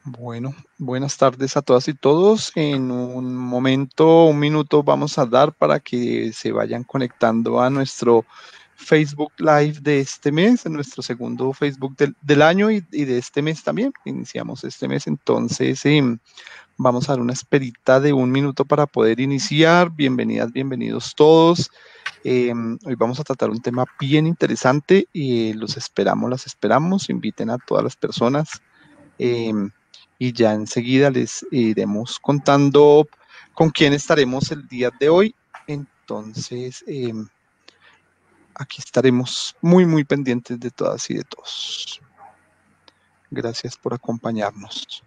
Bueno, buenas tardes a todas y todos. En un minuto vamos a dar para que se vayan conectando a nuestro Facebook Live de este mes, en nuestro segundo Facebook del año y de este mes también. Iniciamos este mes, entonces vamos a dar una esperita de un minuto para poder iniciar. Bienvenidas, bienvenidos todos. Hoy vamos a tratar un tema bien interesante y los esperamos, las esperamos. Inviten a todas las personas. Y ya enseguida les iremos contando con quién estaremos el día de hoy. Entonces, aquí estaremos muy pendientes de todas y de todos. Gracias por acompañarnos.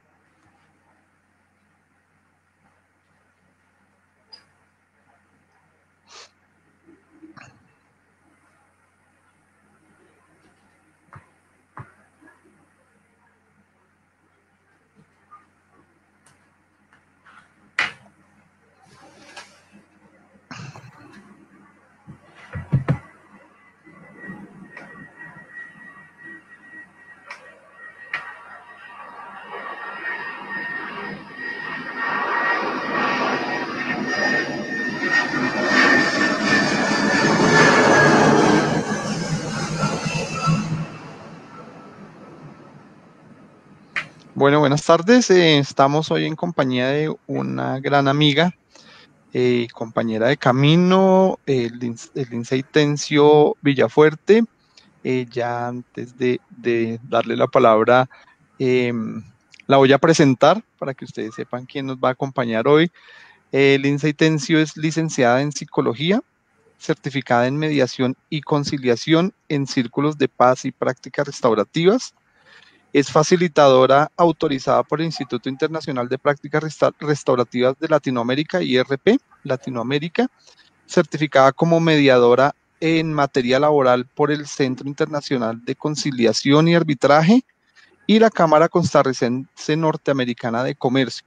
Bueno, buenas tardes. Estamos hoy en compañía de una gran amiga, compañera de camino, Lindsay Tencio Villafuerte. Ya antes de darle la palabra, la voy a presentar para que ustedes sepan quién nos va a acompañar hoy. Lindsay Tencio es licenciada en psicología, certificada en mediación y conciliación en círculos de paz y prácticas restaurativas. Es facilitadora autorizada por el Instituto Internacional de Prácticas Restaurativas de Latinoamérica, IRP, Latinoamérica, certificada como mediadora en materia laboral por el Centro Internacional de Conciliación y Arbitraje y la Cámara Costarricense Norteamericana de Comercio.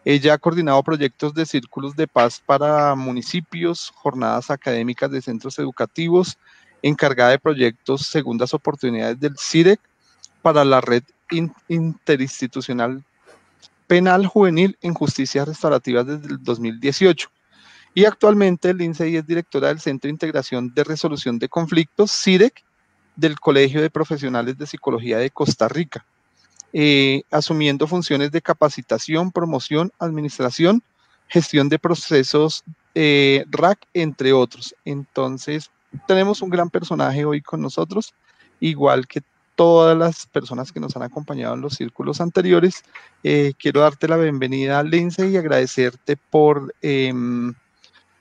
Ella ha coordinado proyectos de círculos de paz para municipios, jornadas académicas de centros educativos, encargada de proyectos segundas oportunidades del CIREC para la red interinstitucional penal juvenil en justicias restaurativas desde el 2018. Y actualmente Lindsay es directora del Centro de Integración de Resolución de Conflictos, CIREC, del Colegio de Profesionales de Psicología de Costa Rica, asumiendo funciones de capacitación, promoción, administración, gestión de procesos, RAC, entre otros. Entonces, tenemos un gran personaje hoy con nosotros, igual que todas las personas que nos han acompañado en los círculos anteriores. Quiero darte la bienvenida, Lindsay, y agradecerte por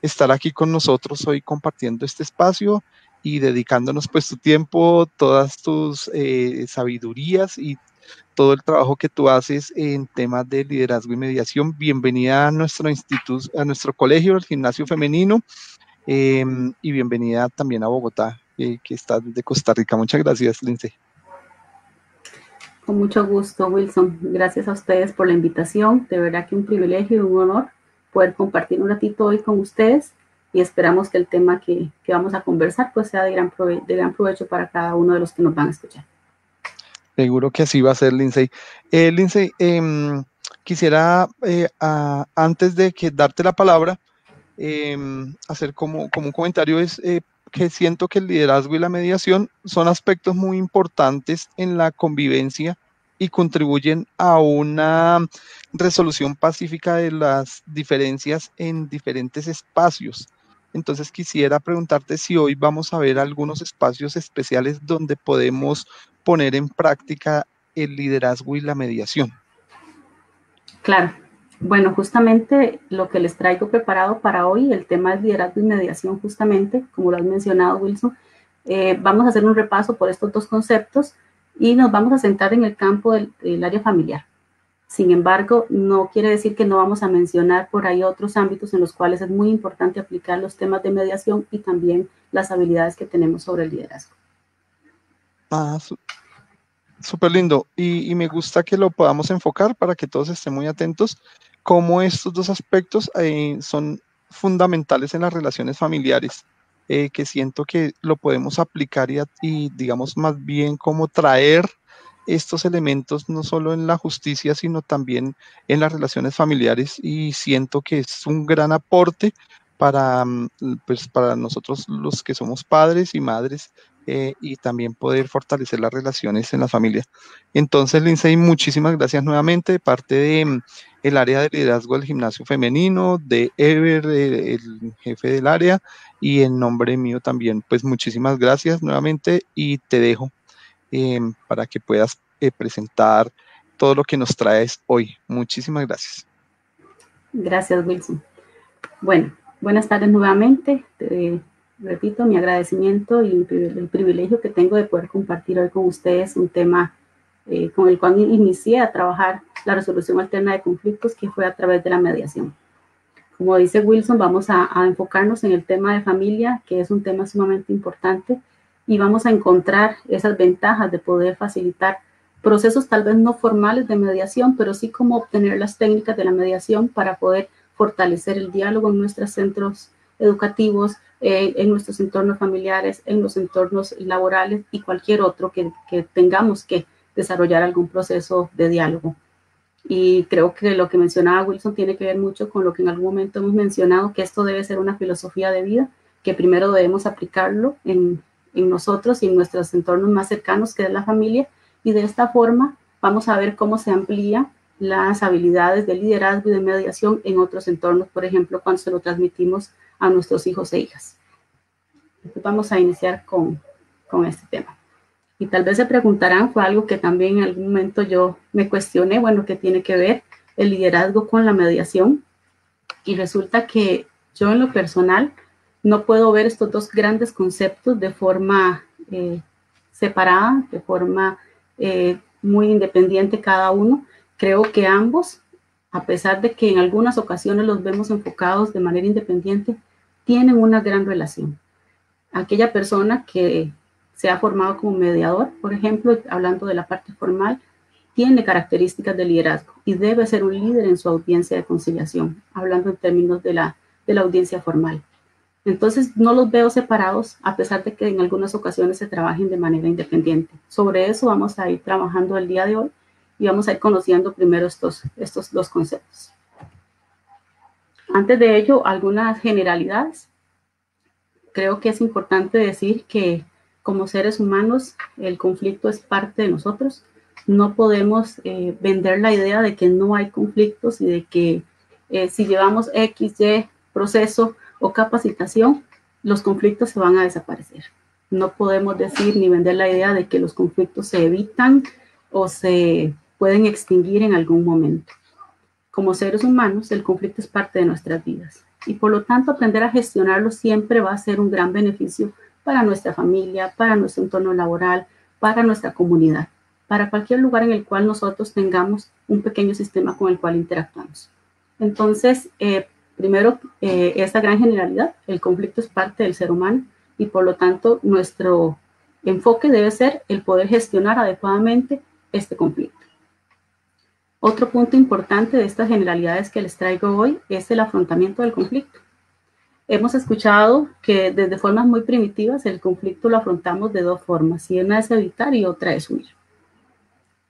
estar aquí con nosotros hoy compartiendo este espacio y dedicándonos pues tu tiempo, todas tus sabidurías y todo el trabajo que tú haces en temas de liderazgo y mediación. Bienvenida a nuestro instituto, a nuestro colegio, el Gimnasio Femenino, y bienvenida también a Bogotá, que está desde Costa Rica. Muchas gracias, Lindsay. Con mucho gusto, Wilson. Gracias a ustedes por la invitación. De verdad que un privilegio y un honor poder compartir un ratito hoy con ustedes y esperamos que el tema que vamos a conversar pues sea de gran provecho para cada uno de los que nos van a escuchar. Seguro que así va a ser, Lindsay. Lindsay, quisiera, antes de darte la palabra, hacer como un comentario, es que siento que el liderazgo y la mediación son aspectos muy importantes en la convivencia y contribuyen a una resolución pacífica de las diferencias en diferentes espacios. Entonces quisiera preguntarte si hoy vamos a ver algunos espacios especiales donde podemos poner en práctica el liderazgo y la mediación. Claro. Bueno, justamente lo que les traigo preparado para hoy, el tema es liderazgo y mediación, justamente, como lo has mencionado, Wilson. Vamos a hacer un repaso por estos dos conceptos y nos vamos a centrar en el campo del área familiar. Sin embargo, no quiere decir que no vamos a mencionar por ahí otros ámbitos en los cuales es muy importante aplicar los temas de mediación y también las habilidades que tenemos sobre el liderazgo. Súper lindo, y me gusta que lo podamos enfocar para que todos estén muy atentos, cómo estos dos aspectos son fundamentales en las relaciones familiares, que siento que lo podemos aplicar y digamos más bien cómo traer estos elementos no solo en la justicia, sino también en las relaciones familiares, y siento que es un gran aporte para, pues, para nosotros los que somos padres y madres, y también poder fortalecer las relaciones en la familia. Entonces, Lindsay, muchísimas gracias nuevamente de parte de el área de liderazgo del gimnasio femenino, de Ever, el jefe del área, y en nombre mío también, pues muchísimas gracias nuevamente, y te dejo para que puedas presentar todo lo que nos traes hoy. Muchísimas gracias. Gracias, Wilson. Bueno, buenas tardes nuevamente. Repito mi agradecimiento y el privilegio que tengo de poder compartir hoy con ustedes un tema con el cual inicié a trabajar la resolución alterna de conflictos, que fue a través de la mediación. Como dice Wilson, vamos a enfocarnos en el tema de familia, que es un tema sumamente importante, y vamos a encontrar esas ventajas de poder facilitar procesos tal vez no formales de mediación, pero sí cómo obtener las técnicas de la mediación para poder fortalecer el diálogo en nuestros centros educativos, en nuestros entornos familiares, en los entornos laborales y cualquier otro que tengamos que desarrollar algún proceso de diálogo. Y creo que lo que mencionaba Wilson tiene que ver mucho con lo que en algún momento hemos mencionado, que esto debe ser una filosofía de vida, que primero debemos aplicarlo en nosotros y en nuestros entornos más cercanos, que es la familia, y de esta forma vamos a ver cómo se amplían las habilidades de liderazgo y de mediación en otros entornos, por ejemplo, cuando se lo transmitimos a nuestros hijos e hijas. Entonces vamos a iniciar con este tema. Y tal vez se preguntarán, fue algo que también en algún momento yo me cuestioné, bueno, ¿qué tiene que ver el liderazgo con la mediación? Y resulta que yo en lo personal no puedo ver estos dos grandes conceptos de forma separada, de forma muy independiente cada uno. Creo que ambos, a pesar de que en algunas ocasiones los vemos enfocados de manera independiente, tienen una gran relación. Aquella persona que se ha formado como mediador, por ejemplo, hablando de la parte formal, tiene características de liderazgo y debe ser un líder en su audiencia de conciliación, hablando en términos de la audiencia formal. Entonces, no los veo separados, a pesar de que en algunas ocasiones se trabajen de manera independiente. Sobre eso vamos a ir trabajando el día de hoy y vamos a ir conociendo primero estos dos conceptos. Antes de ello, algunas generalidades. Creo que es importante decir que como seres humanos, el conflicto es parte de nosotros. No podemos vender la idea de que no hay conflictos y de que si llevamos X, Y, proceso o capacitación, los conflictos se van a desaparecer. No podemos decir ni vender la idea de que los conflictos se evitan o se pueden extinguir en algún momento. Como seres humanos, el conflicto es parte de nuestras vidas y por lo tanto aprender a gestionarlo siempre va a ser un gran beneficio para nuestra familia, para nuestro entorno laboral, para nuestra comunidad, para cualquier lugar en el cual nosotros tengamos un pequeño sistema con el cual interactuamos. Entonces, primero, esta gran generalidad, el conflicto es parte del ser humano y por lo tanto nuestro enfoque debe ser el poder gestionar adecuadamente este conflicto. Otro punto importante de estas generalidades que les traigo hoy es el afrontamiento del conflicto. Hemos escuchado que desde formas muy primitivas el conflicto lo afrontamos de dos formas, y una es evitar y otra es huir.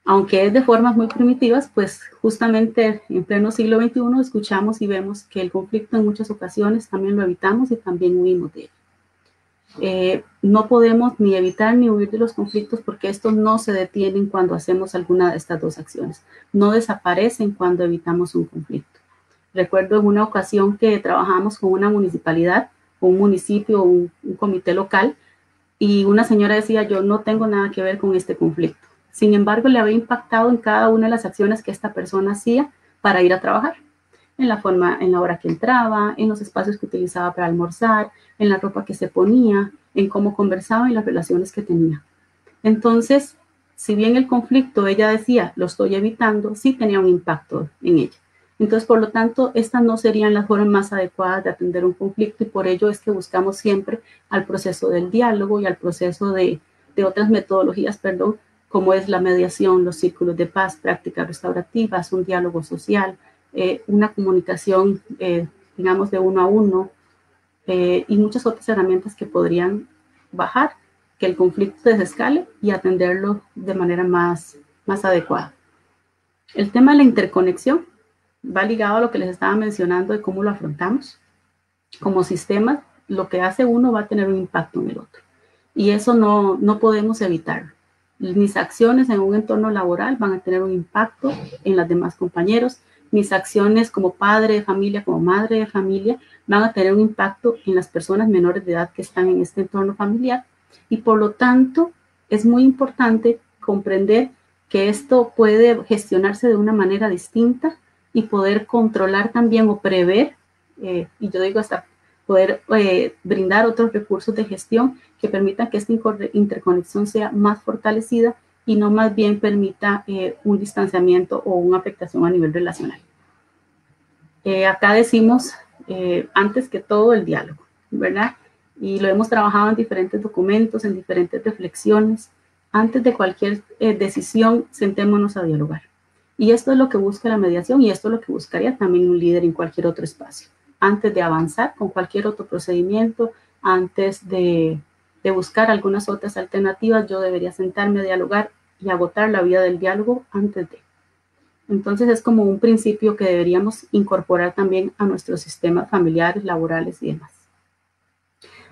Aunque es de formas muy primitivas, pues justamente en pleno siglo XXI escuchamos y vemos que el conflicto en muchas ocasiones también lo evitamos y también huimos de él. No podemos ni evitar ni huir de los conflictos porque estos no se detienen cuando hacemos alguna de estas dos acciones. No desaparecen cuando evitamos un conflicto. Recuerdo en una ocasión que trabajamos con una municipalidad, un municipio, un comité local, y una señora decía, yo no tengo nada que ver con este conflicto. Sin embargo, le había impactado en cada una de las acciones que esta persona hacía para ir a trabajar. En la forma, en la hora que entraba, en los espacios que utilizaba para almorzar, en la ropa que se ponía, en cómo conversaba y las relaciones que tenía. Entonces, si bien el conflicto, ella decía, lo estoy evitando, sí tenía un impacto en ella. Entonces, por lo tanto, estas no serían las formas más adecuadas de atender un conflicto y por ello es que buscamos siempre al proceso del diálogo y al proceso de otras metodologías, como es la mediación, los círculos de paz, prácticas restaurativas, un diálogo social, una comunicación, digamos, de uno a uno y muchas otras herramientas que podrían bajar que el conflicto desescale y atenderlo de manera más más adecuada. El tema de la interconexión va ligado a lo que les estaba mencionando de cómo lo afrontamos. Como sistema, lo que hace uno va a tener un impacto en el otro. Y eso no podemos evitarlo. Mis acciones en un entorno laboral van a tener un impacto en los demás compañeros. Mis acciones como padre de familia, como madre de familia, van a tener un impacto en las personas menores de edad que están en este entorno familiar. Y por lo tanto, es muy importante comprender que esto puede gestionarse de una manera distinta y poder controlar también o prever, y yo digo hasta poder brindar otros recursos de gestión que permitan que esta interconexión sea más fortalecida y no más bien permita un distanciamiento o una afectación a nivel relacional. Acá decimos, antes que todo, el diálogo, ¿verdad? Y lo hemos trabajado en diferentes documentos, en diferentes reflexiones. Antes de cualquier decisión, sentémonos a dialogar. Y esto es lo que busca la mediación y esto es lo que buscaría también un líder en cualquier otro espacio. Antes de avanzar con cualquier otro procedimiento, antes de buscar algunas otras alternativas, yo debería sentarme a dialogar y agotar la vía del diálogo antes de. Entonces es como un principio que deberíamos incorporar también a nuestros sistemas familiares, laborales y demás.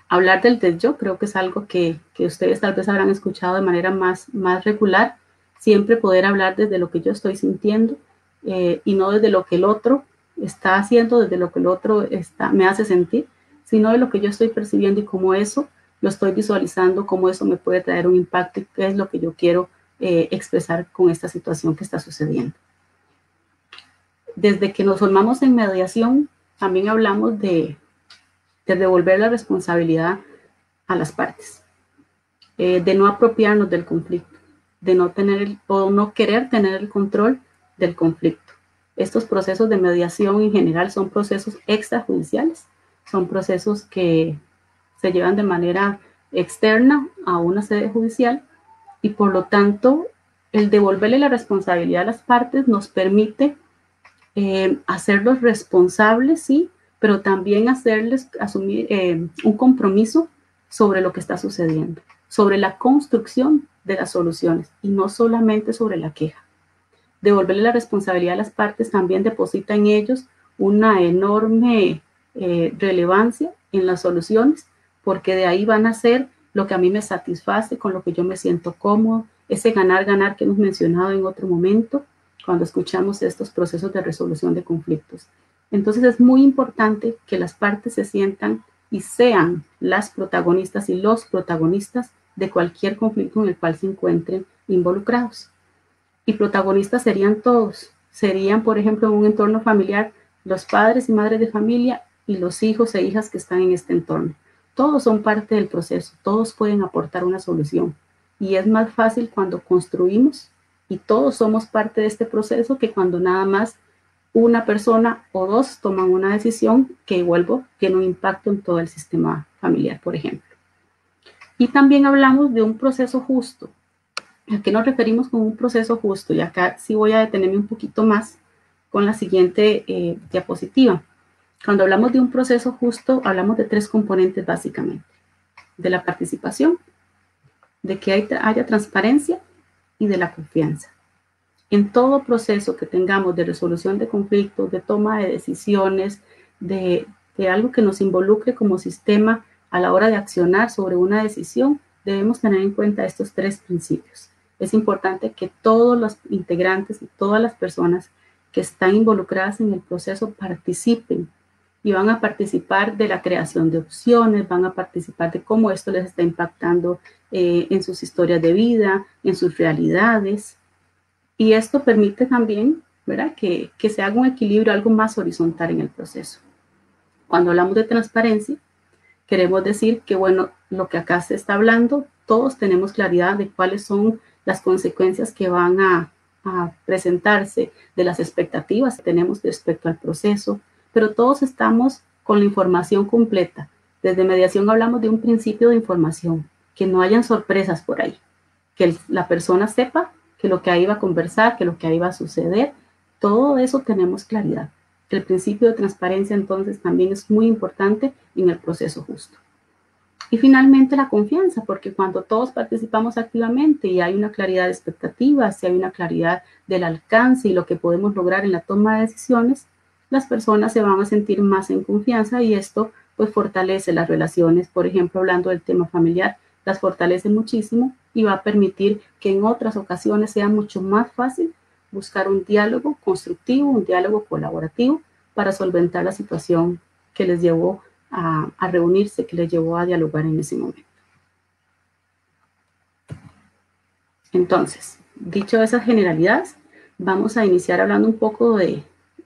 Hablar del yo creo que es algo que ustedes tal vez habrán escuchado de manera más regular. Siempre poder hablar desde lo que yo estoy sintiendo y no desde lo que el otro está haciendo, desde lo que el otro me hace sentir, sino de lo que yo estoy percibiendo y cómo eso lo estoy visualizando, cómo eso me puede traer un impacto y qué es lo que yo quiero expresar con esta situación que está sucediendo. Desde que nos formamos en mediación, también hablamos de devolver la responsabilidad a las partes, de no apropiarnos del conflicto, de no tener o no querer tener el control del conflicto. Estos procesos de mediación en general son procesos extrajudiciales, son procesos que se llevan de manera externa a una sede judicial y por lo tanto el devolverle la responsabilidad a las partes nos permite hacerlos responsables, sí, pero también hacerles asumir un compromiso sobre lo que está sucediendo, sobre la construcción de las soluciones y no solamente sobre la queja. Devolverle la responsabilidad a las partes también deposita en ellos una enorme relevancia en las soluciones, porque de ahí van a ser lo que a mí me satisface, con lo que yo me siento cómodo, ese ganar-ganar que hemos mencionado en otro momento, cuando escuchamos estos procesos de resolución de conflictos. Entonces es muy importante que las partes se sientan y sean las protagonistas y los protagonistas de cualquier conflicto en el cual se encuentren involucrados. Y protagonistas serían todos. Serían, por ejemplo, en un entorno familiar, los padres y madres de familia y los hijos e hijas que están en este entorno. Todos son parte del proceso, todos pueden aportar una solución. Y es más fácil cuando construimos y todos somos parte de este proceso que cuando nada más una persona o dos toman una decisión que, vuelvo, tiene un impacto en todo el sistema familiar, por ejemplo. Y también hablamos de un proceso justo. ¿A qué nos referimos con un proceso justo? Y acá sí voy a detenerme un poquito más con la siguiente diapositiva. Cuando hablamos de un proceso justo, hablamos de tres componentes básicamente. De la participación, de que haya transparencia y de la confianza. En todo proceso que tengamos de resolución de conflictos, de toma de decisiones, de algo que nos involucre como sistema a la hora de accionar sobre una decisión, debemos tener en cuenta estos tres principios. Es importante que todos los integrantes y todas las personas que están involucradas en el proceso participen y van a participar de la creación de opciones, van a participar de cómo esto les está impactando en sus historias de vida, en sus realidades. Y esto permite también, ¿verdad?, que se haga un equilibrio, algo más horizontal en el proceso. Cuando hablamos de transparencia, queremos decir que, bueno, lo que acá se está hablando, todos tenemos claridad de cuáles son las consecuencias que van a presentarse, de las expectativas que tenemos respecto al proceso, pero todos estamos con la información completa. Desde mediación hablamos de un principio de información, que no hayan sorpresas por ahí, que la persona sepa que lo que ahí va a conversar, que lo que ahí va a suceder, todo eso tenemos claridad. El principio de transparencia entonces también es muy importante en el proceso justo. Y finalmente la confianza, porque cuando todos participamos activamente y hay una claridad de expectativas, si hay una claridad del alcance y lo que podemos lograr en la toma de decisiones, las personas se van a sentir más en confianza y esto pues fortalece las relaciones. Por ejemplo, hablando del tema familiar, las fortalece muchísimo y va a permitir que en otras ocasiones sea mucho más fácil buscar un diálogo constructivo, un diálogo colaborativo para solventar la situación que les llevó a reunirse, que les llevó a dialogar en ese momento. Entonces, dicho esas generalidades, vamos a iniciar hablando un poco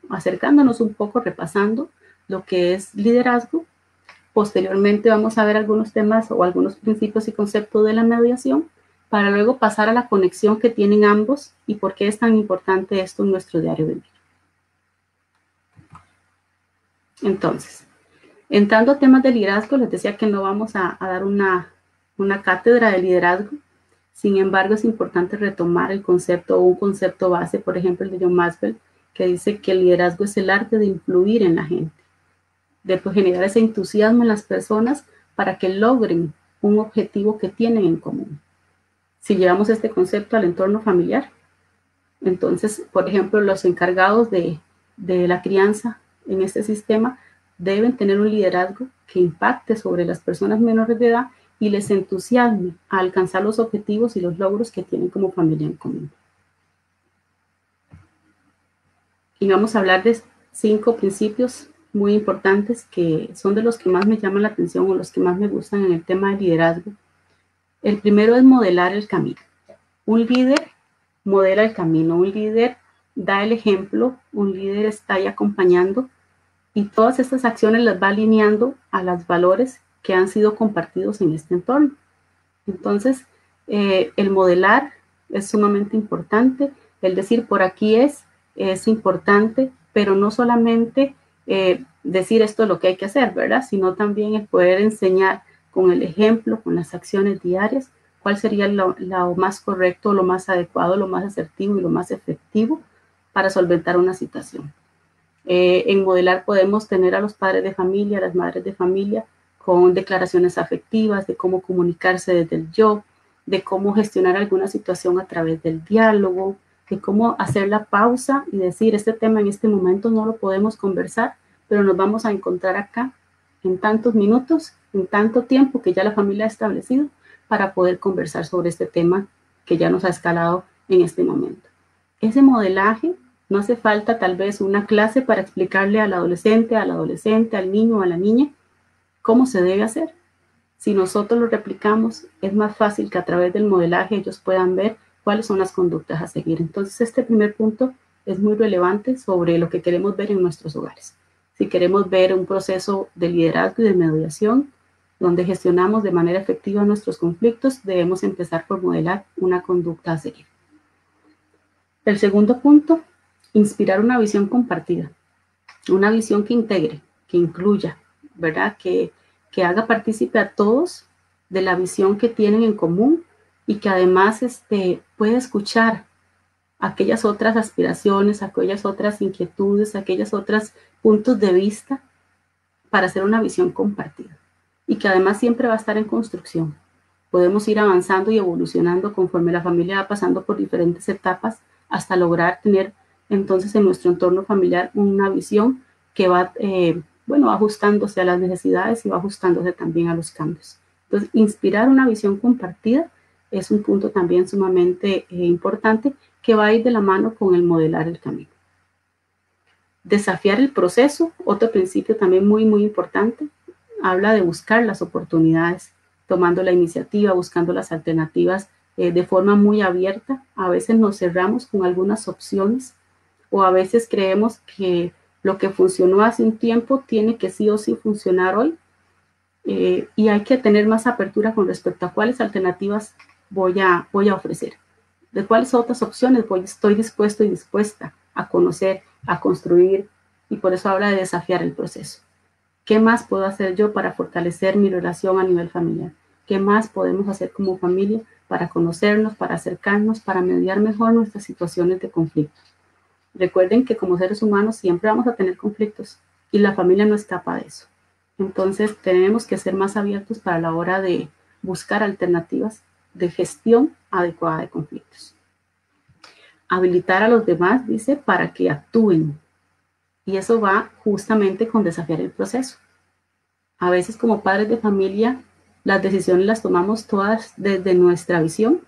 acercándonos un poco, repasando lo que es liderazgo. Posteriormente vamos a ver algunos temas o algunos principios y conceptos de la mediación, para luego pasar a la conexión que tienen ambos y por qué es tan importante esto en nuestro diario vivir. Entonces, entrando a temas de liderazgo, les decía que no vamos a dar una cátedra de liderazgo. Sin embargo, es importante retomar el concepto o un concepto base, por ejemplo, el de John Maxwell, que dice que el liderazgo es el arte de influir en la gente, de generar ese entusiasmo en las personas para que logren un objetivo que tienen en común. Si llevamos este concepto al entorno familiar, entonces, por ejemplo, los encargados de la crianza en este sistema deben tener un liderazgo que impacte sobre las personas menores de edad y les entusiasme a alcanzar los objetivos y los logros que tienen como familia en común. Y vamos a hablar de 5 principios muy importantes que son de los que más me llaman la atención o los que más me gustan en el tema de liderazgo. El primero es modelar el camino. Un líder modela el camino, un líder da el ejemplo, un líder está ahí acompañando y todas estas acciones las va alineando a los valores que han sido compartidos en este entorno. Entonces, el modelar es sumamente importante, el decir por aquí es importante, pero no solamente decir esto es lo que hay que hacer, ¿verdad? Sino también el poder enseñar con el ejemplo, con las acciones diarias, cuál sería lo más correcto, lo más adecuado, lo más asertivo y lo más efectivo para solventar una situación. En modelar podemos tener a los padres de familia, a las madres de familia, con declaraciones afectivas, de cómo comunicarse desde el yo, de cómo gestionar alguna situación a través del diálogo, de cómo hacer la pausa y decir, este tema en este momento no lo podemos conversar, pero nos vamos a encontrar acá en tantos minutos, en tanto tiempo que ya la familia ha establecido para poder conversar sobre este tema que ya nos ha escalado en este momento. Ese modelaje no hace falta tal vez una clase para explicarle al adolescente, al niño o a la niña cómo se debe hacer. Si nosotros lo replicamos, es más fácil que a través del modelaje ellos puedan ver cuáles son las conductas a seguir. Entonces, este primer punto es muy relevante sobre lo que queremos ver en nuestros hogares. Si queremos ver un proceso de liderazgo y de mediación, donde gestionamos de manera efectiva nuestros conflictos, debemos empezar por modelar una conducta a seguir. El segundo punto, inspirar una visión compartida, una visión que integre, que incluya, ¿verdad? Que haga partícipe a todos de la visión que tienen en común y que además pueda escuchar aquellas otras aspiraciones, aquellas otras inquietudes, aquellos otros puntos de vista para hacer una visión compartida y que además siempre va a estar en construcción. Podemos ir avanzando y evolucionando conforme la familia va pasando por diferentes etapas hasta lograr tener entonces en nuestro entorno familiar una visión que va, va ajustándose a las necesidades y va ajustándose también a los cambios. Entonces, inspirar una visión compartida es un punto también sumamente importante que va a ir de la mano con el modelar el camino. Desafiar el proceso, otro principio también muy, muy importante, habla de buscar las oportunidades, tomando la iniciativa, buscando las alternativas de forma muy abierta. A veces nos cerramos con algunas opciones o a veces creemos que lo que funcionó hace un tiempo tiene que sí o sí funcionar hoy y hay que tener más apertura con respecto a cuáles alternativas voy a ofrecer, de cuáles otras opciones estoy dispuesto y dispuesta a conocer, a construir, y por eso habla de desafiar el proceso. ¿Qué más puedo hacer yo para fortalecer mi relación a nivel familiar? ¿Qué más podemos hacer como familia para conocernos, para acercarnos, para mediar mejor nuestras situaciones de conflicto? Recuerden que como seres humanos siempre vamos a tener conflictos y la familia no escapa de eso. Entonces tenemos que ser más abiertos para la hora de buscar alternativas de gestión adecuada de conflictos. Habilitar a los demás, dice, para que actúen. Y eso va justamente con desafiar el proceso. A veces como padres de familia, las decisiones las tomamos todas desde nuestra visión,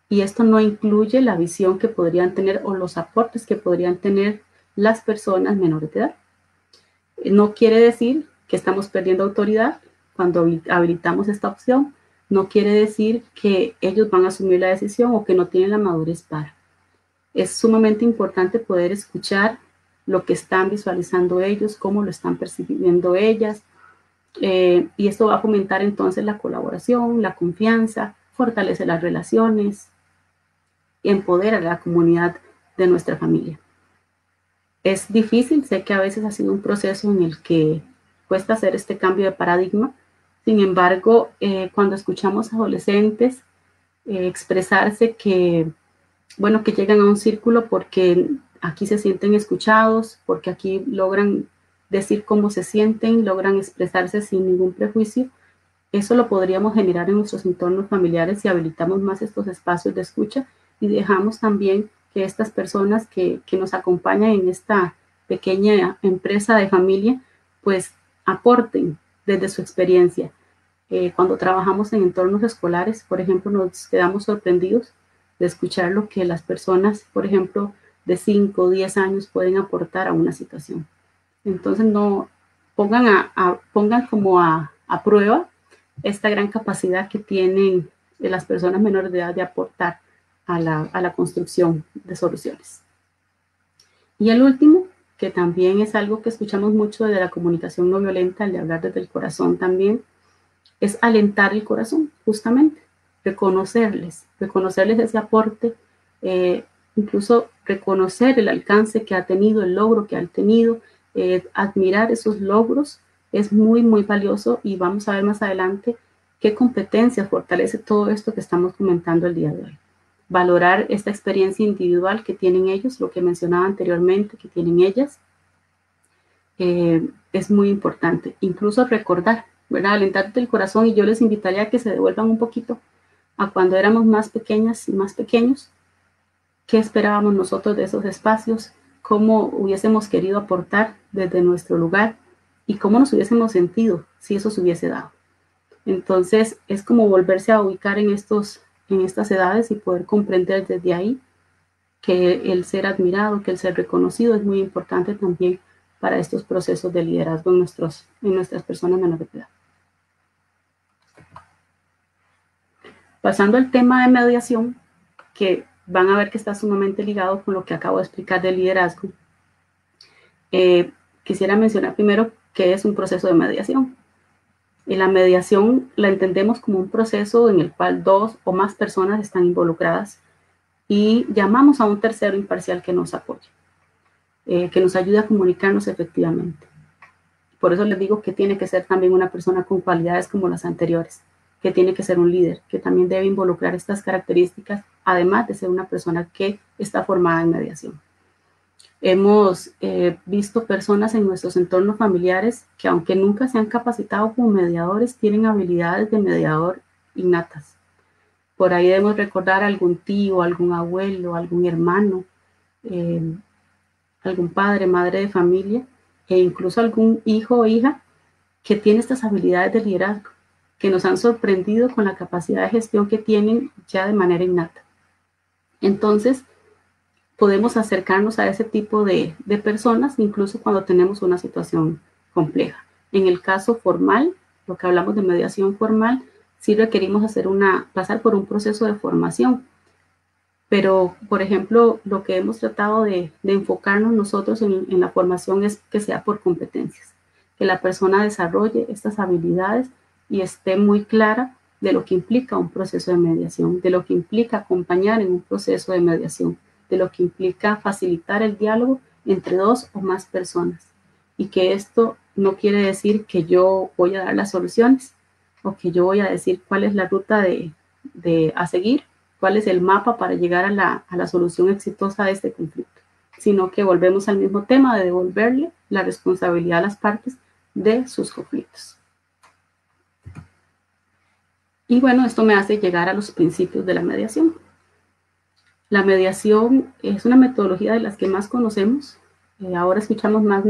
y esto no incluye la visión que podrían tener o los aportes que podrían tener las personas menores de edad. No quiere decir que estamos perdiendo autoridad cuando habilitamos esta opción, no quiere decir que ellos van a asumir la decisión o que no tienen la madurez para. Es sumamente importante poder escuchar lo que están visualizando ellos, cómo lo están percibiendo ellas, y esto va a fomentar entonces la colaboración, la confianza, fortalece las relaciones y empodera a la comunidad de nuestra familia. Es difícil, sé que a veces ha sido un proceso en el que cuesta hacer este cambio de paradigma. Sin embargo, cuando escuchamos a adolescentes expresarse que llegan a un círculo porque aquí se sienten escuchados, porque aquí logran decir cómo se sienten, logran expresarse sin ningún prejuicio, eso lo podríamos generar en nuestros entornos familiares si habilitamos más estos espacios de escucha y dejamos también que estas personas que nos acompañan en esta pequeña empresa de familia, pues aporten desde su experiencia. Cuando trabajamos en entornos escolares, por ejemplo, nos quedamos sorprendidos de escuchar lo que las personas, por ejemplo, de 5 o 10 años pueden aportar a una situación. Entonces, no pongan como a prueba esta gran capacidad que tienen las personas menores de edad de aportar a la construcción de soluciones. Y el último, que también es algo que escuchamos mucho de la comunicación no violenta, el de hablar desde el corazón también, es alentar el corazón, justamente, reconocerles ese aporte, incluso reconocer el alcance que ha tenido, el logro que han tenido, admirar esos logros es muy, muy valioso, y vamos a ver más adelante qué competencias fortalece todo esto que estamos comentando el día de hoy. Valorar esta experiencia individual que tienen ellos, lo que mencionaba anteriormente que tienen ellas, es muy importante. Incluso recordar, ¿verdad? Alentar del corazón, y yo les invitaría a que se devuelvan un poquito a cuando éramos más pequeñas y más pequeños. ¿Qué esperábamos nosotros de esos espacios? ¿Cómo hubiésemos querido aportar desde nuestro lugar? ¿Y cómo nos hubiésemos sentido si eso se hubiese dado? Entonces, es como volverse a ubicar en estas edades y poder comprender desde ahí que el ser admirado, que el ser reconocido es muy importante también para estos procesos de liderazgo en nuestras personas menores de edad. Pasando al tema de mediación, que van a ver que está sumamente ligado con lo que acabo de explicar del liderazgo, quisiera mencionar primero qué es un proceso de mediación. Y la mediación la entendemos como un proceso en el cual 2 o más personas están involucradas y llamamos a un tercero imparcial que nos apoye, que nos ayude a comunicarnos efectivamente. Por eso les digo que tiene que ser también una persona con cualidades como las anteriores, que tiene que ser un líder, que también debe involucrar estas características, además de ser una persona que está formada en mediación. Hemos visto personas en nuestros entornos familiares que, aunque nunca se han capacitado como mediadores, tienen habilidades de mediador innatas. Por ahí debemos recordar a algún tío, algún abuelo, algún hermano, algún padre, madre de familia, e incluso algún hijo o hija que tiene estas habilidades de liderazgo, que nos han sorprendido con la capacidad de gestión que tienen ya de manera innata. Entonces, podemos acercarnos a ese tipo de personas incluso cuando tenemos una situación compleja. En el caso formal, lo que hablamos de mediación formal, sí requerimos pasar por un proceso de formación. Pero, por ejemplo, lo que hemos tratado de enfocarnos nosotros en la formación es que sea por competencias, que la persona desarrolle estas habilidades y esté muy clara de lo que implica un proceso de mediación, de lo que implica acompañar en un proceso de mediación, de lo que implica facilitar el diálogo entre 2 o más personas. Y que esto no quiere decir que yo voy a dar las soluciones o que yo voy a decir cuál es la ruta a seguir, cuál es el mapa para llegar a la solución exitosa de este conflicto, sino que volvemos al mismo tema de devolverle la responsabilidad a las partes de sus conflictos. Y bueno, esto me hace llegar a los principios de la mediación. La mediación es una metodología de las que más conocemos. Ahora escuchamos más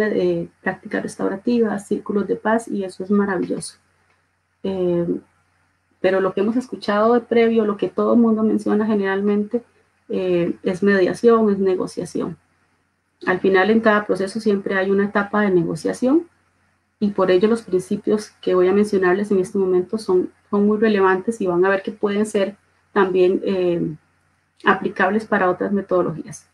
prácticas restaurativas, círculos de paz, y eso es maravilloso. Pero lo que hemos escuchado de previo, lo que todo el mundo menciona generalmente, es mediación, es negociación. Al final, en cada proceso siempre hay una etapa de negociación, y por ello los principios que voy a mencionarles en este momento son muy relevantes, y van a ver que pueden ser también aplicables para otras metodologías.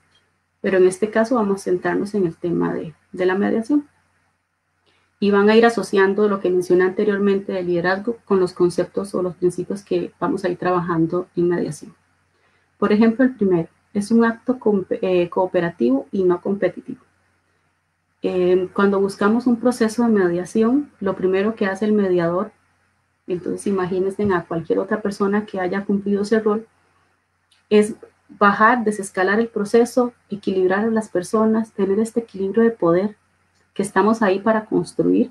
Pero en este caso vamos a centrarnos en el tema de la mediación. Y van a ir asociando lo que mencioné anteriormente del liderazgo con los conceptos o los principios que vamos a ir trabajando en mediación. Por ejemplo, el primero es un acto cooperativo y no competitivo. Cuando buscamos un proceso de mediación, lo primero que hace el mediador, entonces imagínense a cualquier otra persona que haya cumplido ese rol, es bajar, desescalar el proceso, equilibrar a las personas, tener este equilibrio de poder que estamos ahí para construir,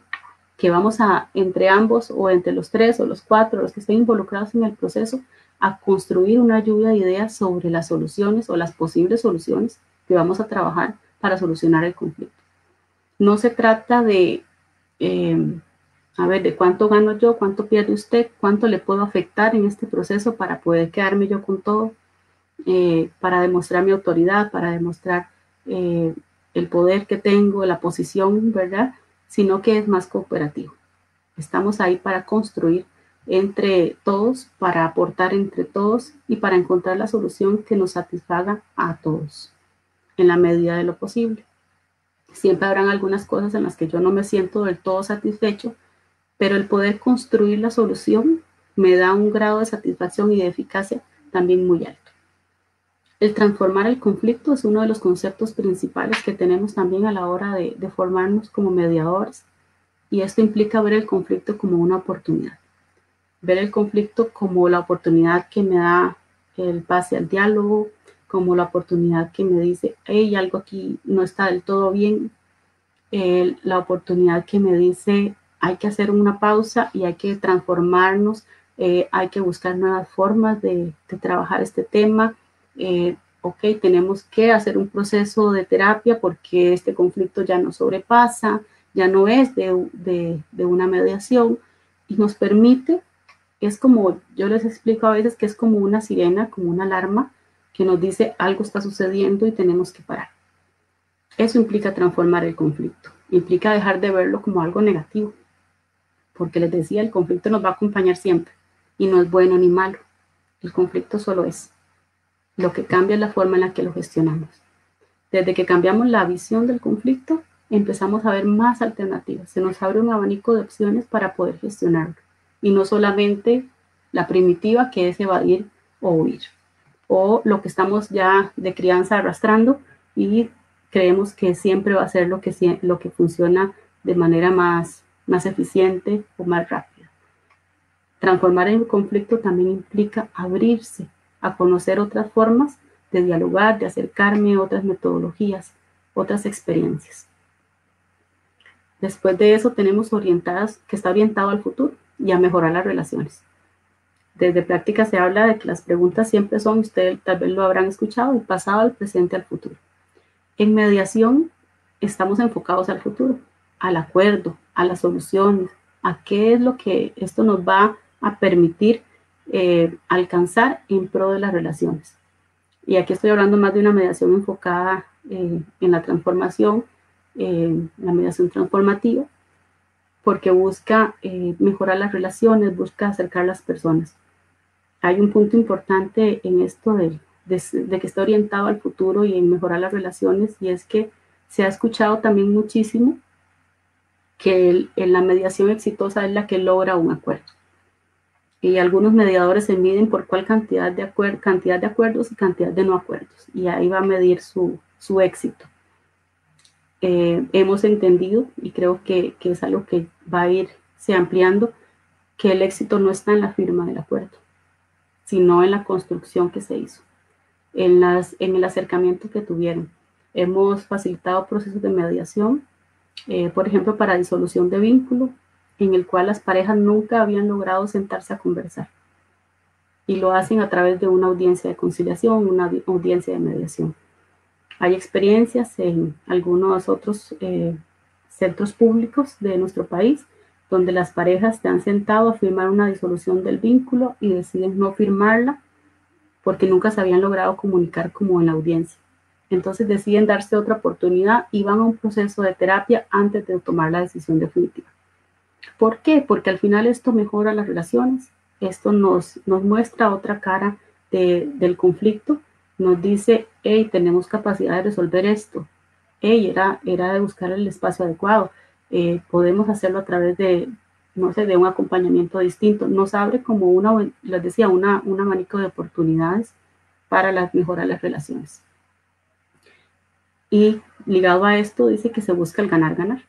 que vamos a, entre ambos o entre los tres o los cuatro, los que estén involucrados en el proceso, a construir una lluvia de ideas sobre las soluciones o las posibles soluciones que vamos a trabajar para solucionar el conflicto. No se trata de, de cuánto gano yo, cuánto pierde usted, cuánto le puedo afectar en este proceso para poder quedarme yo con todo, para demostrar mi autoridad, para demostrar el poder que tengo, la posición, ¿verdad? Sino que es más cooperativo. Estamos ahí para construir entre todos, para aportar entre todos y para encontrar la solución que nos satisfaga a todos, en la medida de lo posible. Siempre habrán algunas cosas en las que yo no me siento del todo satisfecho, pero el poder construir la solución me da un grado de satisfacción y de eficacia también muy alto. El transformar el conflicto es uno de los conceptos principales que tenemos también a la hora de formarnos como mediadores, y esto implica ver el conflicto como una oportunidad. Ver el conflicto como la oportunidad que me da el pase al diálogo, como la oportunidad que me dice, hey, algo aquí no está del todo bien, la oportunidad que me dice, hay que hacer una pausa y hay que transformarnos, hay que buscar nuevas formas de trabajar este tema. Ok, tenemos que hacer un proceso de terapia porque este conflicto ya nos sobrepasa, ya no es de una mediación, y nos permite, es como, yo les explico a veces que es como una sirena, como una alarma que nos dice algo está sucediendo y tenemos que parar. Eso implica transformar el conflicto, implica dejar de verlo como algo negativo, porque les decía, el conflicto nos va a acompañar siempre y no es bueno ni malo, el conflicto solo es. Lo que cambia es la forma en la que lo gestionamos. Desde que cambiamos la visión del conflicto, empezamos a ver más alternativas. Se nos abre un abanico de opciones para poder gestionarlo. Y no solamente la primitiva, que es evadir o huir. O lo que estamos ya de crianza arrastrando y creemos que siempre va a ser lo que funciona de manera más eficiente o más rápida. Transformar el conflicto también implica abrirse a conocer otras formas de dialogar, de acercarme, otras metodologías, otras experiencias. Después de eso tenemos que está orientado al futuro y a mejorar las relaciones. Desde práctica se habla de que las preguntas siempre son, ustedes tal vez lo habrán escuchado, del pasado, al presente, al futuro. En mediación estamos enfocados al futuro, al acuerdo, a las soluciones, a qué es lo que esto nos va a permitir alcanzar en pro de las relaciones. Y aquí estoy hablando más de una mediación enfocada en la transformación, la mediación transformativa, porque busca mejorar las relaciones, busca acercar a las personas. Hay un punto importante en esto de que está orientado al futuro y en mejorar las relaciones, y es que se ha escuchado también muchísimo que en la mediación exitosa es la que logra un acuerdo. Y algunos mediadores se miden por cuál cantidad de acuerdos y cantidad de no acuerdos, y ahí va a medir su éxito. Hemos entendido, y creo que es algo que va a irse ampliando, que el éxito no está en la firma del acuerdo, sino en la construcción que se hizo, en el acercamiento que tuvieron. Hemos facilitado procesos de mediación por ejemplo, para disolución de vínculo, en el cual las parejas nunca habían logrado sentarse a conversar. Y lo hacen a través de una audiencia de conciliación, una audiencia de mediación. Hay experiencias en algunos otros centros públicos de nuestro país donde las parejas se han sentado a firmar una disolución del vínculo y deciden no firmarla porque nunca se habían logrado comunicar como en la audiencia. Entonces deciden darse otra oportunidad y van a un proceso de terapia antes de tomar la decisión definitiva. ¿Por qué? Porque al final esto mejora las relaciones, esto nos muestra otra cara del conflicto, nos dice, hey, tenemos capacidad de resolver esto, hey, era de buscar el espacio adecuado, podemos hacerlo a través de, no sé, de un acompañamiento distinto, nos abre como les decía, un abanico de oportunidades para mejorar las relaciones. Y ligado a esto dice que se busca el ganar-ganar.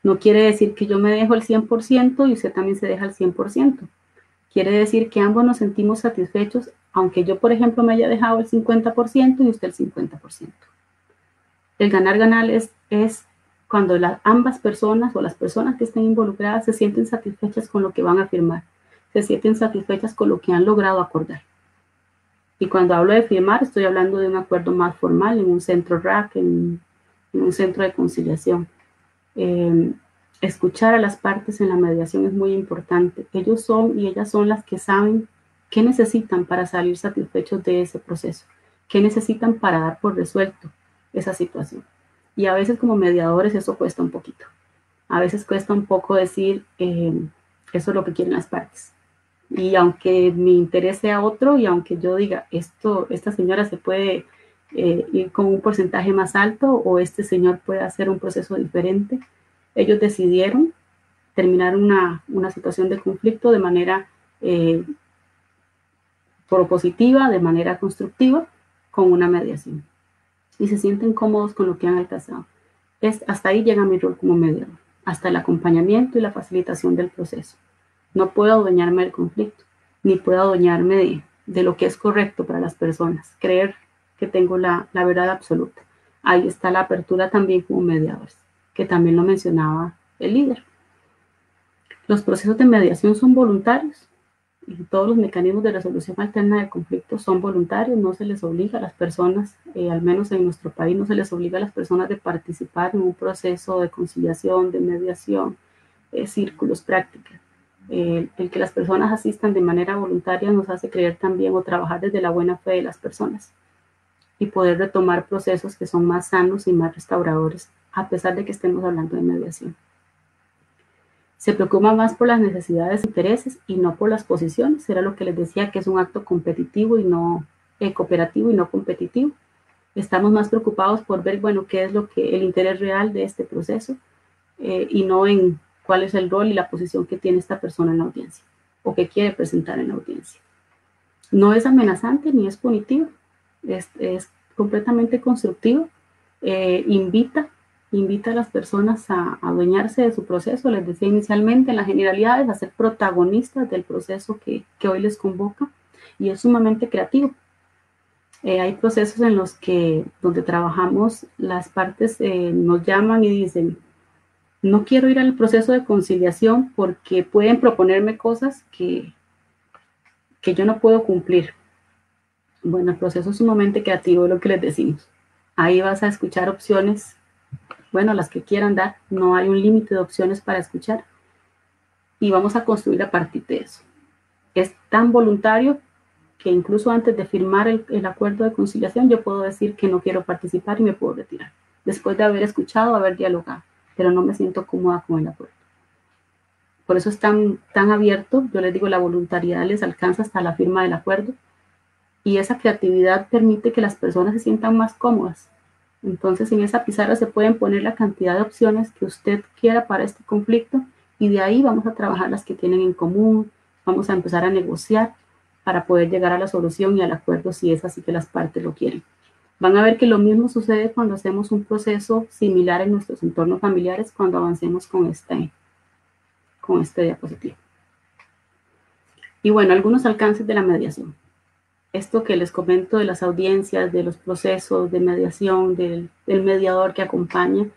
No quiere decir que yo me dejo el 100% y usted también se deja el 100%. Quiere decir que ambos nos sentimos satisfechos, aunque yo, por ejemplo, me haya dejado el 50% y usted el 50%. El ganar-ganar es cuando ambas personas o las personas que estén involucradas se sienten satisfechas con lo que van a firmar, se sienten satisfechas con lo que han logrado acordar. Y cuando hablo de firmar, estoy hablando de un acuerdo más formal en un centro RAC, en un centro de conciliación. Escuchar a las partes en la mediación es muy importante. Ellos son y ellas son las que saben qué necesitan para salir satisfechos de ese proceso, qué necesitan para dar por resuelto esa situación. Y a veces como mediadores eso cuesta un poquito. A veces cuesta un poco decir, eso es lo que quieren las partes. Y aunque mi interés sea otro y aunque yo diga, esta señora se puede ir con un porcentaje más alto o este señor puede hacer un proceso diferente, ellos decidieron terminar una situación de conflicto de manera propositiva, de manera constructiva, con una mediación. Y se sienten cómodos con lo que han alcanzado. Hasta ahí llega mi rol como mediador, hasta el acompañamiento y la facilitación del proceso. No puedo adueñarme del conflicto, ni puedo adueñarme de lo que es correcto para las personas, creer que tengo la verdad absoluta. Ahí está la apertura también como mediadores, que también lo mencionaba el líder. Los procesos de mediación son voluntarios y todos los mecanismos de resolución alterna de conflictos son voluntarios, no se les obliga a las personas, al menos en nuestro país, no se les obliga a las personas de participar en un proceso de conciliación, de mediación, círculos, prácticas. El que las personas asistan de manera voluntaria nos hace creer también o trabajar desde la buena fe de las personas y poder retomar procesos que son más sanos y más restauradores, a pesar de que estemos hablando de mediación. Se preocupa más por las necesidades e intereses y no por las posiciones. Era lo que les decía, que es un acto competitivo y no cooperativo y no competitivo. Estamos más preocupados por ver, bueno, qué es el interés real de este proceso y no en cuál es el rol y la posición que tiene esta persona en la audiencia o que quiere presentar en la audiencia. No es amenazante ni es punitivo, es completamente constructivo, invita a las personas a adueñarse de su proceso. Les decía inicialmente, en las generalidades, a ser protagonistas del proceso que hoy les convoca, y es sumamente creativo. Hay procesos en los donde trabajamos, las partes nos llaman y dicen, no quiero ir al proceso de conciliación porque pueden proponerme cosas que yo no puedo cumplir. Bueno, el proceso es sumamente creativo, es lo que les decimos. Ahí vas a escuchar opciones, bueno, las que quieran dar, no hay un límite de opciones para escuchar. Y vamos a construir a partir de eso. Es tan voluntario que incluso antes de firmar el acuerdo de conciliación, yo puedo decir que no quiero participar y me puedo retirar, después de haber escuchado, haber dialogado, pero no me siento cómoda con el acuerdo. Por eso es tan abierto. Yo les digo, la voluntariedad les alcanza hasta la firma del acuerdo y esa creatividad permite que las personas se sientan más cómodas. Entonces en esa pizarra se pueden poner la cantidad de opciones que usted quiera para este conflicto y de ahí vamos a trabajar las que tienen en común, vamos a empezar a negociar para poder llegar a la solución y al acuerdo si es así que las partes lo quieren. Van a ver que lo mismo sucede cuando hacemos un proceso similar en nuestros entornos familiares cuando avancemos con este diapositivo. Y bueno, algunos alcances de la mediación. Esto que les comento de las audiencias, de los procesos de mediación, del mediador que acompaña,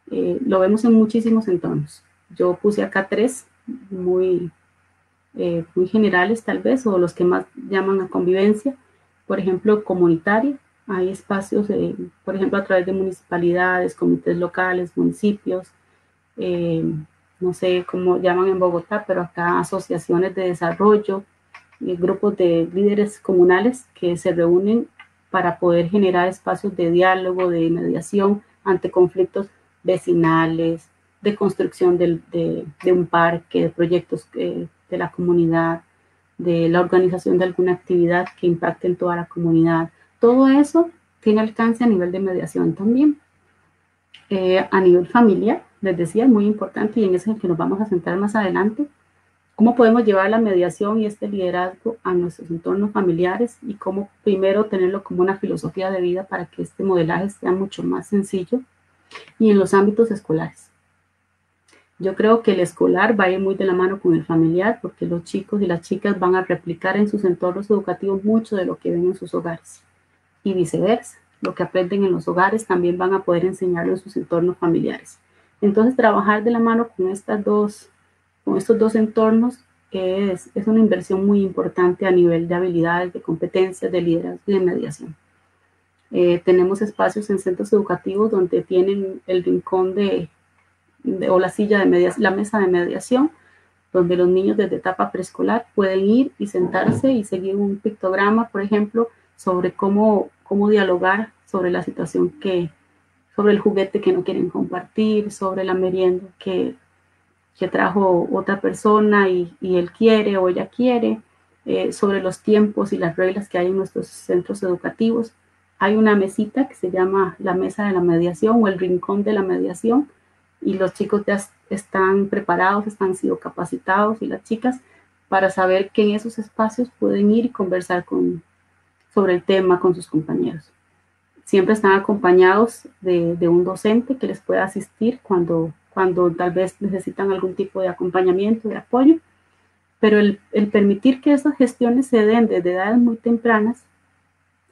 Lo vemos en muchísimos entornos. Yo puse acá 3 muy generales tal vez, o los que más llaman a convivencia. Por ejemplo, comunitaria. Hay espacios, por ejemplo, a través de municipalidades, comités locales, municipios, no sé cómo llaman en Bogotá, pero acá asociaciones de desarrollo, grupos de líderes comunales que se reúnen para poder generar espacios de diálogo, de mediación ante conflictos vecinales, de construcción de un parque, de proyectos de la comunidad, de la organización de alguna actividad que impacte en toda la comunidad. Todo eso tiene alcance a nivel de mediación también. A nivel familiar, les decía, es muy importante, y en ese es el que nos vamos a centrar más adelante, cómo podemos llevar la mediación y este liderazgo a nuestros entornos familiares, y cómo primero tenerlo como una filosofía de vida para que este modelaje sea mucho más sencillo. Y en los ámbitos escolares, yo creo que el escolar va a ir muy de la mano con el familiar, porque los chicos y las chicas van a replicar en sus entornos educativos mucho de lo que ven en sus hogares, y viceversa. Lo que aprenden en los hogares también van a poder enseñarlo en sus entornos familiares. Entonces, trabajar de la mano con estos dos entornos es una inversión muy importante a nivel de habilidades, de competencias, de liderazgo y de mediación. Tenemos espacios en centros educativos donde tienen el rincón o la silla de mediación, la mesa de mediación, donde los niños desde etapa preescolar pueden ir y sentarse y seguir un pictograma, por ejemplo, sobre cómo dialogar sobre la situación sobre el juguete que no quieren compartir, sobre la merienda que trajo otra persona y él quiere o ella quiere, sobre los tiempos y las reglas que hay en nuestros centros educativos. Hay una mesita que se llama la mesa de la mediación o el rincón de la mediación, y los chicos ya están preparados, han sido capacitados, y las chicas, para saber que en esos espacios pueden ir y conversar sobre el tema con sus compañeros. Siempre están acompañados de un docente que les pueda asistir cuando tal vez necesitan algún tipo de acompañamiento, de apoyo, pero el permitir que esas gestiones se den desde edades muy tempranas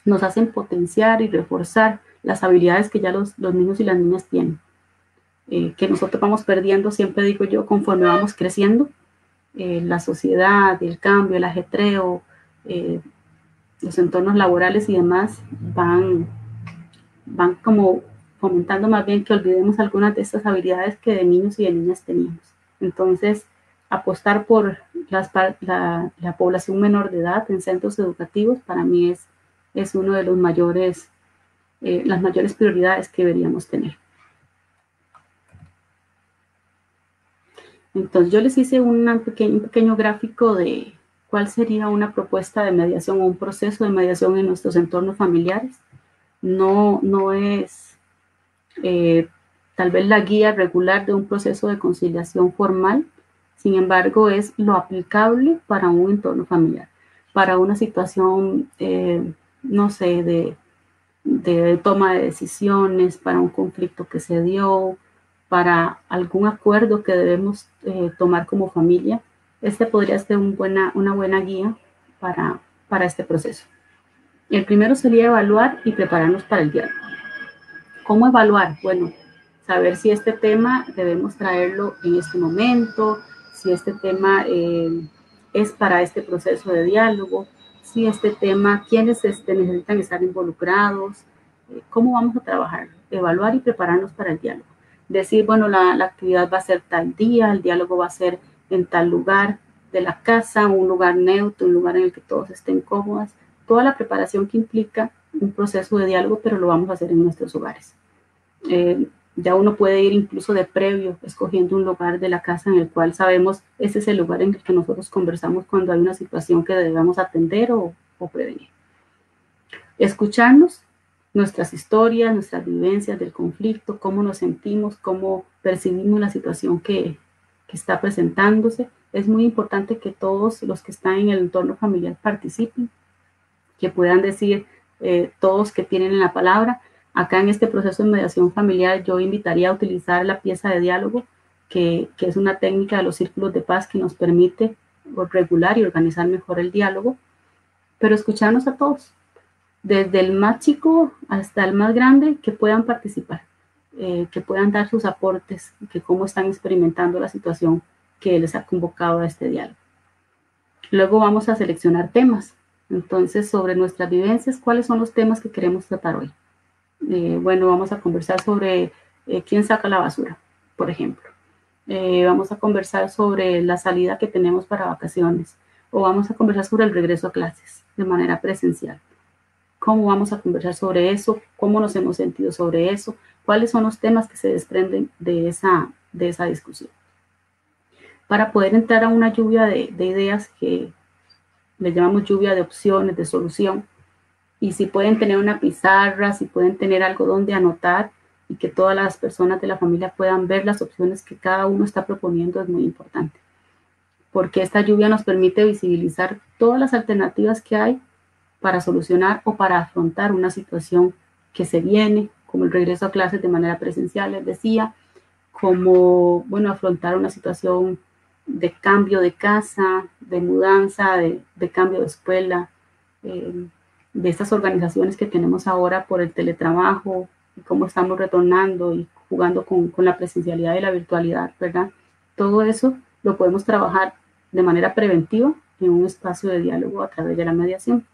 nos hacen potenciar y reforzar las habilidades que ya los niños y las niñas tienen, que nosotros vamos perdiendo, siempre digo yo, conforme vamos creciendo. La sociedad, el cambio, el ajetreo, los entornos laborales y demás van como fomentando más bien que olvidemos algunas de estas habilidades que de niños y de niñas teníamos. Entonces, apostar por la población menor de edad en centros educativos para mí es uno de los las mayores prioridades que deberíamos tener. Entonces, yo les hice un pequeño gráfico de cuál sería una propuesta de mediación o un proceso de mediación en nuestros entornos familiares. No es tal vez la guía regular de un proceso de conciliación formal, sin embargo es lo aplicable para un entorno familiar, para una situación, no sé, de toma de decisiones, para un conflicto que se dio, para algún acuerdo que debemos tomar como familia. Este podría ser una buena guía para este proceso. El primero sería evaluar y prepararnos para el diálogo. ¿Cómo evaluar? Bueno, saber si este tema debemos traerlo en este momento, si este tema es para este proceso de diálogo, si este tema, quiénes necesitan estar involucrados, cómo vamos a trabajar, evaluar y prepararnos para el diálogo. Decir, bueno, la actividad va a ser tal día, el diálogo va a ser en tal lugar de la casa, un lugar neutro, un lugar en el que todos estén cómodos. Toda la preparación que implica un proceso de diálogo, pero lo vamos a hacer en nuestros hogares. Ya uno puede ir incluso de previo, escogiendo un lugar de la casa en el cual sabemos ese es el lugar en el que nosotros conversamos cuando hay una situación que debemos atender o prevenir. Escucharnos, nuestras historias, nuestras vivencias del conflicto, cómo nos sentimos, cómo percibimos la situación que está presentándose. Es muy importante que todos los que están en el entorno familiar participen, que puedan decir todos que tienen la palabra. Acá en este proceso de mediación familiar yo invitaría a utilizar la pieza de diálogo, que es una técnica de los círculos de paz que nos permite regular y organizar mejor el diálogo, pero escucharnos a todos, desde el más chico hasta el más grande, que puedan participar. que puedan dar sus aportes, que cómo están experimentando la situación que les ha convocado a este diálogo. Luego vamos a seleccionar temas. Entonces, sobre nuestras vivencias, ¿cuáles son los temas que queremos tratar hoy? Bueno, vamos a conversar sobre quién saca la basura, por ejemplo. Vamos a conversar sobre la salida que tenemos para vacaciones, o vamos a conversar sobre el regreso a clases de manera presencial. ¿Cómo vamos a conversar sobre eso? ¿Cómo nos hemos sentido sobre eso? ¿Cuáles son los temas que se desprenden de esa discusión? Para poder entrar a una lluvia de ideas que le llamamos lluvia de opciones, de solución, y si pueden tener una pizarra, si pueden tener algo donde anotar y que todas las personas de la familia puedan ver las opciones que cada uno está proponiendo, es muy importante, porque esta lluvia nos permite visibilizar todas las alternativas que hay para solucionar o para afrontar una situación que se viene, como el regreso a clases de manera presencial, les decía, como, bueno, afrontar una situación de cambio de casa, de mudanza, de cambio de escuela, de estas organizaciones que tenemos ahora por el teletrabajo, y cómo estamos retornando y jugando con la presencialidad y la virtualidad, ¿verdad? Todo eso lo podemos trabajar de manera preventiva en un espacio de diálogo a través de la mediación.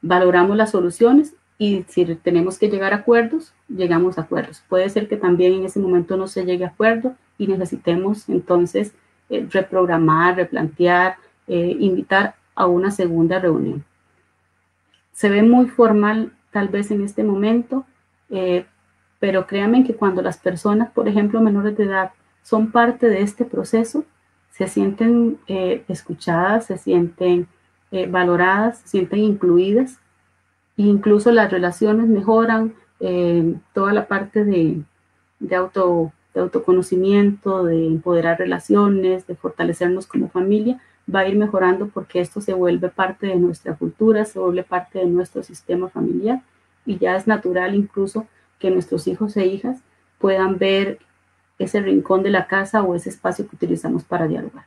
Valoramos las soluciones y si tenemos que llegar a acuerdos, llegamos a acuerdos. Puede ser que también en ese momento no se llegue a acuerdo y necesitemos entonces reprogramar, replantear, invitar a una segunda reunión. Se ve muy formal tal vez en este momento, pero créanme que cuando las personas, por ejemplo, menores de edad, son parte de este proceso, se sienten escuchadas, se sienten valoradas, se sienten incluidas, e incluso las relaciones mejoran, toda la parte de autoconocimiento, de empoderar relaciones, de fortalecernos como familia, va a ir mejorando porque esto se vuelve parte de nuestra cultura, se vuelve parte de nuestro sistema familiar y ya es natural incluso que nuestros hijos e hijas puedan ver ese rincón de la casa o ese espacio que utilizamos para dialogar.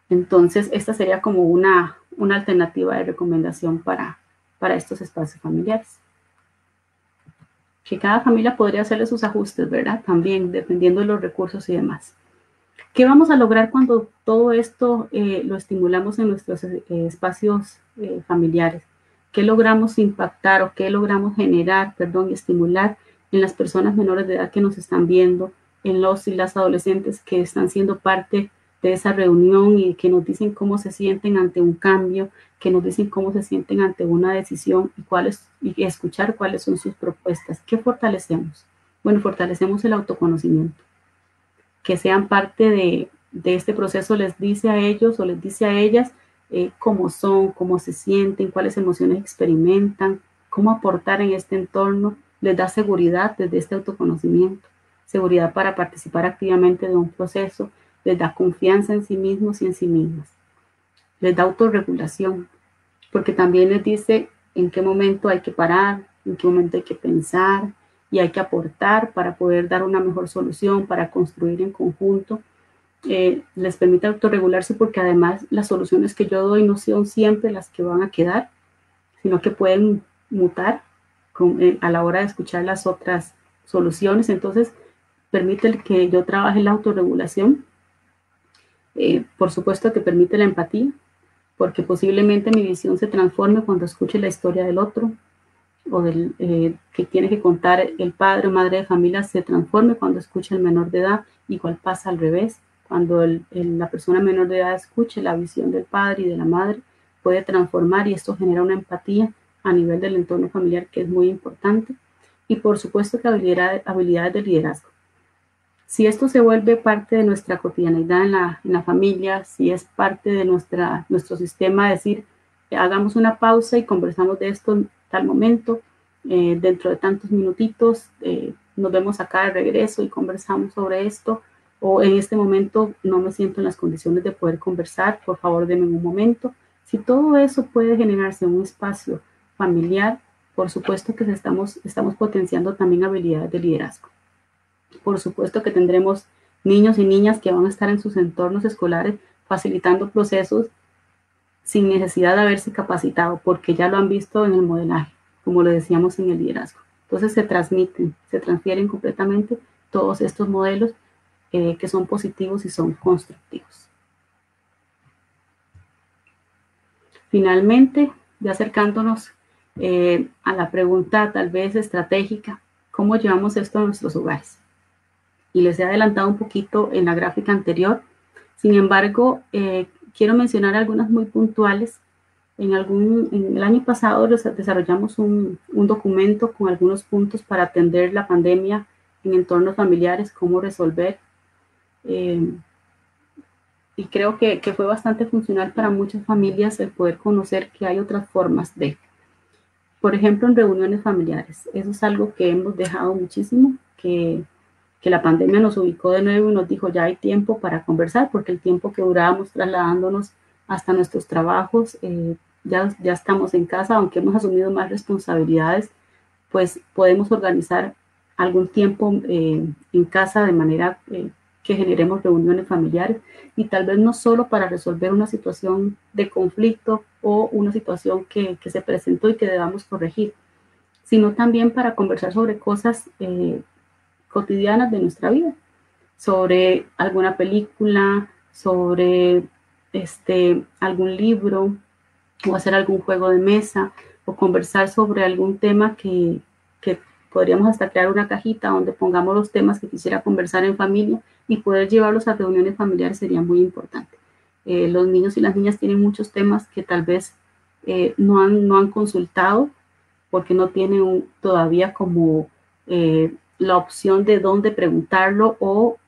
Entonces, esta sería como una alternativa de recomendación para estos espacios familiares. Que cada familia podría hacerle sus ajustes, ¿verdad? También, dependiendo de los recursos y demás. ¿Qué vamos a lograr cuando todo esto lo estimulamos en nuestros espacios familiares? ¿Qué logramos impactar o qué logramos generar, y estimular en las personas menores de edad que nos están viendo, en los y las adolescentes que están siendo parte de esa reunión y que nos dicen cómo se sienten ante un cambio, que nos dicen cómo se sienten ante una decisión y escuchar cuáles son sus propuestas? ¿Qué fortalecemos? Bueno, fortalecemos el autoconocimiento. Que sean parte de este proceso les dice a ellos o les dice a ellas cómo son, cómo se sienten, cuáles emociones experimentan, cómo aportar en este entorno, les da seguridad desde este autoconocimiento, seguridad para participar activamente de un proceso, les da confianza en sí mismos y en sí mismas, les da autorregulación, porque también les dice en qué momento hay que parar, en qué momento hay que pensar, y hay que aportar para poder dar una mejor solución, para construir en conjunto. Les permite autorregularse porque además las soluciones que yo doy no son siempre las que van a quedar, sino que pueden mutar a la hora de escuchar las otras soluciones. Entonces, permite que yo trabaje la autorregulación. Por supuesto que permite la empatía, porque posiblemente mi visión se transforme cuando escuche la historia del otro, o que tiene que contar el padre o madre de familia se transforme cuando escucha el menor de edad. Igual pasa al revés, cuando la persona menor de edad escuche la visión del padre y de la madre, puede transformar y esto genera una empatía a nivel del entorno familiar que es muy importante. Y por supuesto que habilidades de liderazgo. Si esto se vuelve parte de nuestra cotidianidad en la familia, si es parte de nuestro sistema, decir, hagamos una pausa y conversamos de esto en tal momento, dentro de tantos minutitos, nos vemos acá de regreso y conversamos sobre esto, o en este momento no me siento en las condiciones de poder conversar, por favor denme un momento. Si todo eso puede generarse en un espacio familiar, por supuesto que estamos potenciando también habilidades de liderazgo. Por supuesto que tendremos niños y niñas que van a estar en sus entornos escolares facilitando procesos sin necesidad de haberse capacitado, porque ya lo han visto en el modelaje, como lo decíamos en el liderazgo. Entonces se transmiten, se transfieren completamente todos estos modelos que son positivos y son constructivos. Finalmente, ya acercándonos a la pregunta tal vez estratégica, ¿cómo llevamos esto a nuestros hogares? Y les he adelantado un poquito en la gráfica anterior. Sin embargo, quiero mencionar algunas muy puntuales. En el año pasado desarrollamos un documento con algunos puntos para atender la pandemia en entornos familiares, cómo resolver. Y creo que fue bastante funcional para muchas familias el poder conocer que hay otras formas de, por ejemplo, en reuniones familiares. Eso es algo que hemos dejado muchísimo, que la pandemia nos ubicó de nuevo y nos dijo ya hay tiempo para conversar, porque el tiempo que durábamos trasladándonos hasta nuestros trabajos, ya estamos en casa, aunque hemos asumido más responsabilidades, pues podemos organizar algún tiempo en casa de manera que generemos reuniones familiares y tal vez no solo para resolver una situación de conflicto o una situación que se presentó y que debamos corregir, sino también para conversar sobre cosas cotidianas de nuestra vida, sobre alguna película, sobre algún libro o hacer algún juego de mesa o conversar sobre algún tema que podríamos hasta crear una cajita donde pongamos los temas que quisiera conversar en familia y poder llevarlos a reuniones familiares sería muy importante. Los niños y las niñas tienen muchos temas que tal vez no han consultado porque no tienen todavía como la opción de dónde preguntarlo o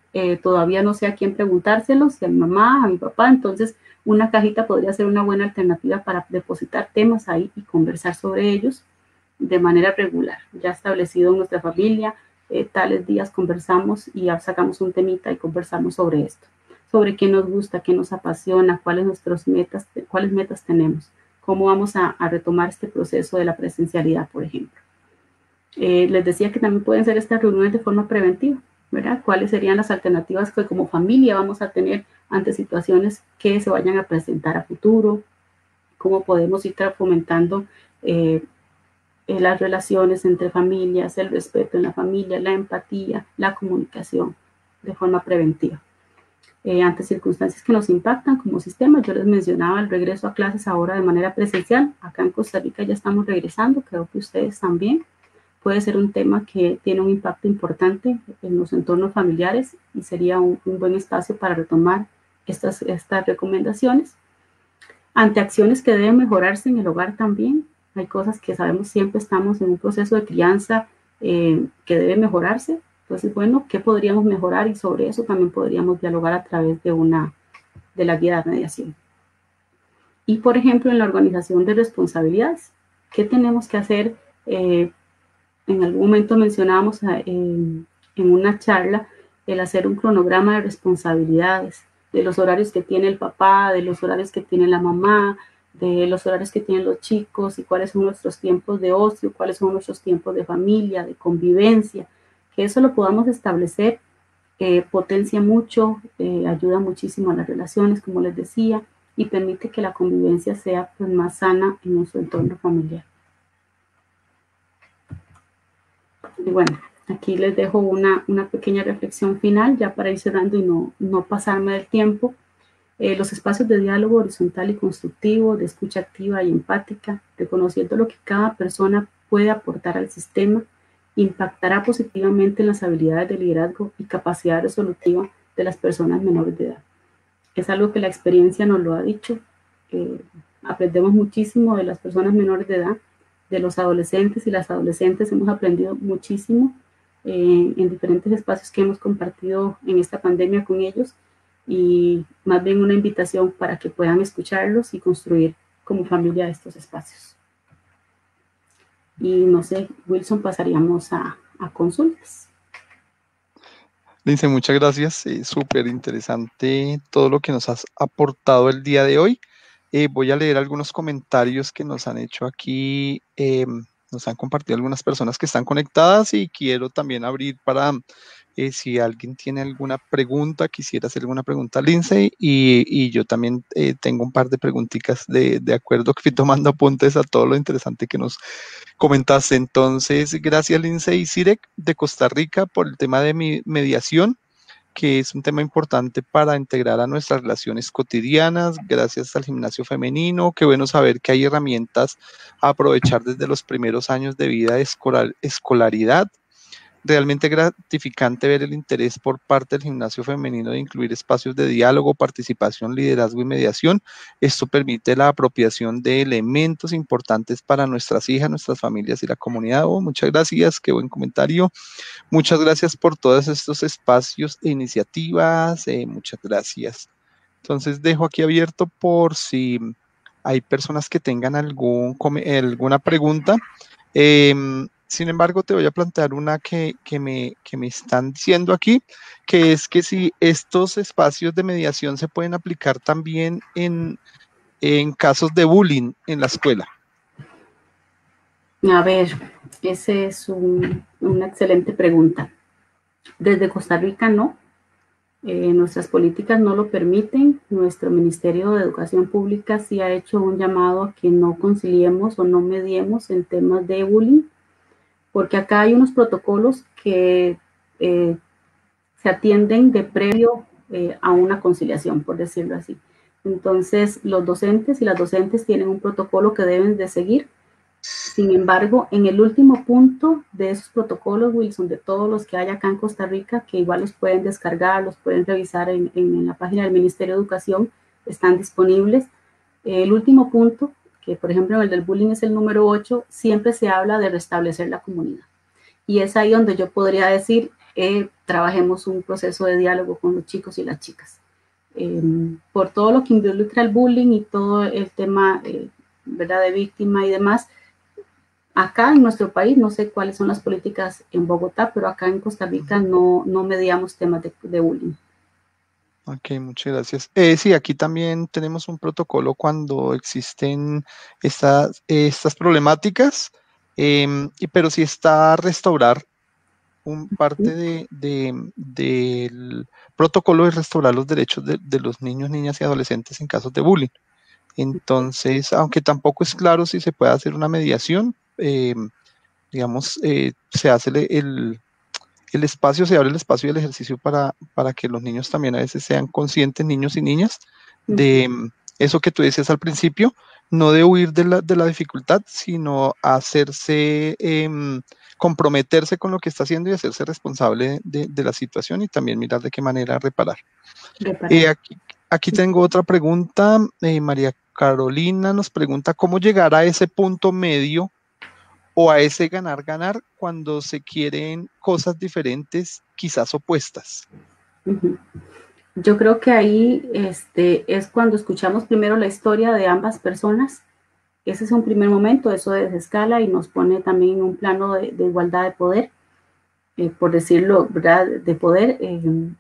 todavía no sé a quién preguntárselo, si a mi mamá, a mi papá. Entonces una cajita podría ser una buena alternativa para depositar temas ahí y conversar sobre ellos de manera regular, ya establecido en nuestra familia, tales días conversamos y ya sacamos un temita y conversamos sobre esto, sobre qué nos gusta, qué nos apasiona, cuáles metas tenemos, cómo vamos a retomar este proceso de la presencialidad, por ejemplo. Les decía que también pueden ser estas reuniones de forma preventiva, ¿verdad? ¿Cuáles serían las alternativas que como familia vamos a tener ante situaciones que se vayan a presentar a futuro? ¿Cómo podemos ir fomentando las relaciones entre familias, el respeto en la familia, la empatía, la comunicación de forma preventiva? Ante circunstancias que nos impactan como sistema, yo les mencionaba el regreso a clases ahora de manera presencial. Acá en Costa Rica ya estamos regresando, creo que ustedes también. Puede ser un tema que tiene un impacto importante en los entornos familiares y sería un buen espacio para retomar estas recomendaciones. Ante acciones que deben mejorarse en el hogar también, hay cosas que sabemos siempre estamos en un proceso de crianza que debe mejorarse. Entonces, bueno, ¿qué podríamos mejorar? Y sobre eso también podríamos dialogar a través de la guía de mediación. Y, por ejemplo, en la organización de responsabilidades, ¿qué tenemos que hacer? En algún momento mencionábamos en una charla el hacer un cronograma de responsabilidades, de los horarios que tiene el papá, de los horarios que tiene la mamá, de los horarios que tienen los chicos y cuáles son nuestros tiempos de ocio, cuáles son nuestros tiempos de familia, de convivencia, que eso lo podamos establecer, potencia mucho, ayuda muchísimo a las relaciones, como les decía, y permite que la convivencia sea pues, más sana en nuestro entorno familiar. Y bueno, aquí les dejo una pequeña reflexión final ya para ir cerrando y no pasarme del tiempo. Los espacios de diálogo horizontal y constructivo, de escucha activa y empática, reconociendo lo que cada persona puede aportar al sistema, impactará positivamente en las habilidades de liderazgo y capacidad resolutiva de las personas menores de edad. Es algo que la experiencia nos lo ha dicho. Aprendemos muchísimo de las personas menores de edad, de los adolescentes y las adolescentes. Hemos aprendido muchísimo en diferentes espacios que hemos compartido en esta pandemia con ellos, y más bien una invitación para que puedan escucharlos y construir como familia estos espacios. Y no sé, Wilson, pasaríamos a consultas. Lince, muchas gracias. Súper interesante todo lo que nos has aportado el día de hoy. Voy a leer algunos comentarios que nos han hecho aquí. Nos han compartido algunas personas que están conectadas y quiero también abrir para Si alguien tiene alguna pregunta, quisiera hacer alguna pregunta a Lindsay, y yo también tengo un par de preguntitas de acuerdo que fui tomando apuntes a todo lo interesante que nos comentaste. Entonces, gracias Lindsay Sirek de Costa Rica por el tema de mi mediación, que es un tema importante para integrar a nuestras relaciones cotidianas, gracias al gimnasio femenino. Qué bueno saber que hay herramientas a aprovechar desde los primeros años de vida de escolaridad. Realmente gratificante ver el interés por parte del gimnasio femenino de incluir espacios de diálogo, participación, liderazgo y mediación. Esto permite la apropiación de elementos importantes para nuestras hijas, nuestras familias y la comunidad. Oh, muchas gracias, qué buen comentario. Muchas gracias por todos estos espacios e iniciativas. Muchas gracias. Entonces dejo aquí abierto por si hay personas que tengan alguna pregunta. Sin embargo, te voy a plantear una que me están diciendo aquí, que es que si estos espacios de mediación se pueden aplicar también en casos de bullying en la escuela. A ver, esa es una excelente pregunta. Desde Costa Rica no. Nuestras políticas no lo permiten. Nuestro Ministerio de Educación Pública sí ha hecho un llamado a que no conciliemos o no mediemos en temas de bullying, porque acá hay unos protocolos que se atienden de previo a una conciliación, por decirlo así. Entonces, los docentes y las docentes tienen un protocolo que deben de seguir. Sin embargo, en el último punto de esos protocolos, Wilson, de todos los que hay acá en Costa Rica, que igual los pueden descargar, los pueden revisar en la página del Ministerio de Educación, están disponibles. El último punto, que por ejemplo el del bullying es el número 8, siempre se habla de restablecer la comunidad. Y es ahí donde yo podría decir, trabajemos un proceso de diálogo con los chicos y las chicas. Por todo lo que involucra el bullying y todo el tema, ¿verdad?, de víctima y demás. Acá en nuestro país, no sé cuáles son las políticas en Bogotá, pero acá en Costa Rica no mediamos temas de bullying. Ok, muchas gracias. Sí, aquí también tenemos un protocolo cuando existen estas problemáticas, pero sí está a restaurar parte del protocolo, es restaurar los derechos de los niños, niñas y adolescentes en casos de bullying. Entonces, aunque tampoco es claro si se puede hacer una mediación, digamos, se hace el espacio, se abre el espacio y el ejercicio para que los niños también a veces sean conscientes, niños y niñas, de eso que tú decías al principio, no de huir de la dificultad, sino hacerse, comprometerse con lo que está haciendo y hacerse responsable de la situación, y también mirar de qué manera reparar. Aquí tengo otra pregunta. María Carolina nos pregunta cómo llegar a ese punto medio o a ese ganar-ganar cuando se quieren cosas diferentes, quizás opuestas. Yo creo que ahí es cuando escuchamos primero la historia de ambas personas. Ese es un primer momento, eso desescala y nos pone también en un plano de igualdad de poder, por decirlo, ¿verdad?, de poder,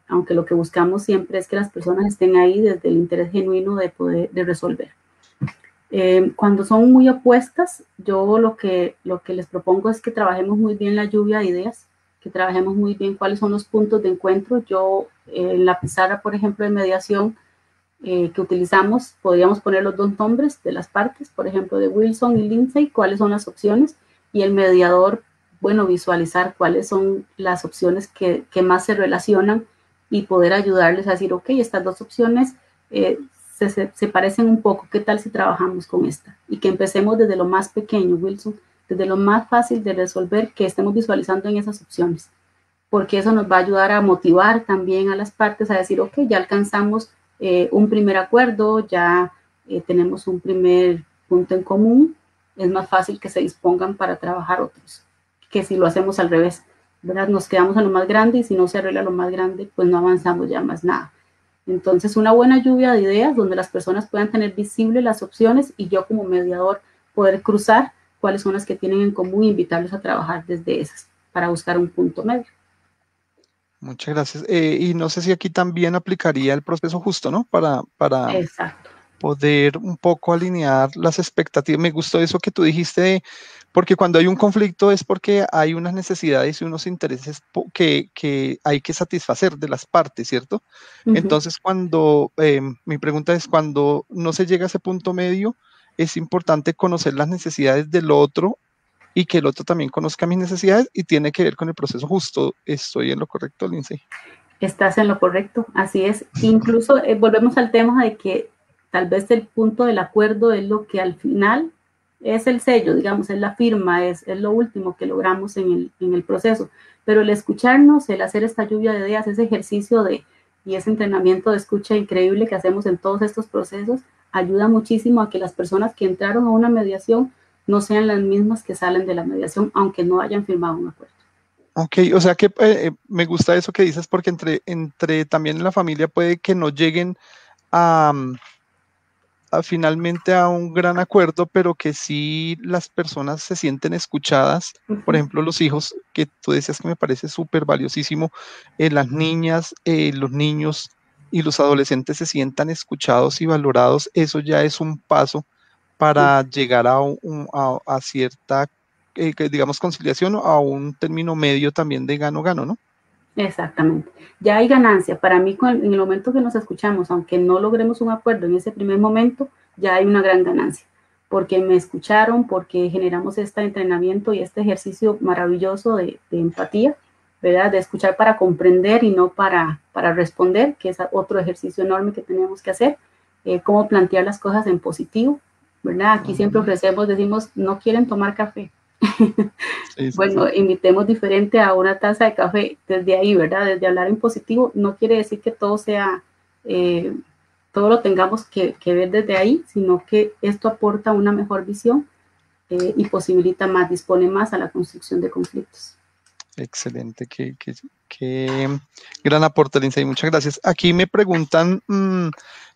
aunque lo que buscamos siempre es que las personas estén ahí desde el interés genuino de poder, de resolver. Cuando son muy opuestas, yo lo que les propongo es que trabajemos muy bien la lluvia de ideas, que trabajemos muy bien cuáles son los puntos de encuentro. Yo en la pizarra, por ejemplo, de mediación que utilizamos, podríamos poner los dos nombres de las partes, por ejemplo, de Wilson y Lindsay, cuáles son las opciones, y el mediador, bueno, visualizar cuáles son las opciones que más se relacionan y poder ayudarles a decir, ok, estas dos opciones se parecen un poco, ¿qué tal si trabajamos con esta? Y que empecemos desde lo más pequeño, Wilson, desde lo más fácil de resolver, que estemos visualizando en esas opciones, porque eso nos va a ayudar a motivar también a las partes a decir, ok, ya alcanzamos un primer acuerdo, ya tenemos un primer punto en común, es más fácil que se dispongan para trabajar otros, que si lo hacemos al revés, ¿verdad? Nos quedamos en lo más grande y si no se arregla lo más grande, pues no avanzamos ya más nada. Entonces, una buena lluvia de ideas donde las personas puedan tener visibles las opciones y yo como mediador poder cruzar cuáles son las que tienen en común e invitarlos a trabajar desde esas para buscar un punto medio. Muchas gracias. Y no sé si aquí también aplicaría el proceso justo, ¿no? Para Exacto. poder un poco alinear las expectativas. Me gustó eso que tú dijiste, porque cuando hay un conflicto es porque hay unas necesidades y unos intereses que hay que satisfacer de las partes, ¿cierto? Entonces, mi pregunta es, cuando no se llega a ese punto medio, es importante conocer las necesidades del otro y que el otro también conozca mis necesidades, y tiene que ver con el proceso justo. ¿Estoy en lo correcto, Lindsay? Estás en lo correcto, así es. Incluso volvemos al tema de que tal vez el punto del acuerdo es lo que al final es el sello, digamos, es la firma, es lo último que logramos en el proceso. Pero el escucharnos, el hacer esta lluvia de ideas, ese ejercicio y ese entrenamiento de escucha increíble que hacemos en todos estos procesos, ayuda muchísimo a que las personas que entraron a una mediación no sean las mismas que salen de la mediación, aunque no hayan firmado un acuerdo. Ok, o sea que me gusta eso que dices, porque entre también en la familia puede que no lleguen a, finalmente a un gran acuerdo, pero que sí las personas se sienten escuchadas. Por ejemplo, los hijos, que tú decías que me parece súper valiosísimo, las niñas, los niños y los adolescentes se sientan escuchados y valorados. Eso ya es un paso para llegar a cierta, digamos, conciliación, o a un término medio también de gano-gano, ¿no? Exactamente. Ya hay ganancia. Para mí, en el momento que nos escuchamos, aunque no logremos un acuerdo en ese primer momento, ya hay una gran ganancia, porque me escucharon, porque generamos este entrenamiento y este ejercicio maravilloso de empatía, ¿verdad? De escuchar para comprender y no para responder, que es otro ejercicio enorme que tenemos que hacer. Cómo plantear las cosas en positivo, ¿verdad? Aquí siempre ofrecemos, decimos, no quieren tomar café. Sí, sí, Bueno, sí. invitemos diferente a una taza de café desde ahí, ¿verdad? Desde hablar en positivo, no quiere decir que todo sea, todo lo tengamos que ver desde ahí, sino que esto aporta una mejor visión y posibilita más, dispone más a la construcción de conflictos. Excelente, qué gran aporte, Lindsay, muchas gracias. Aquí me preguntan,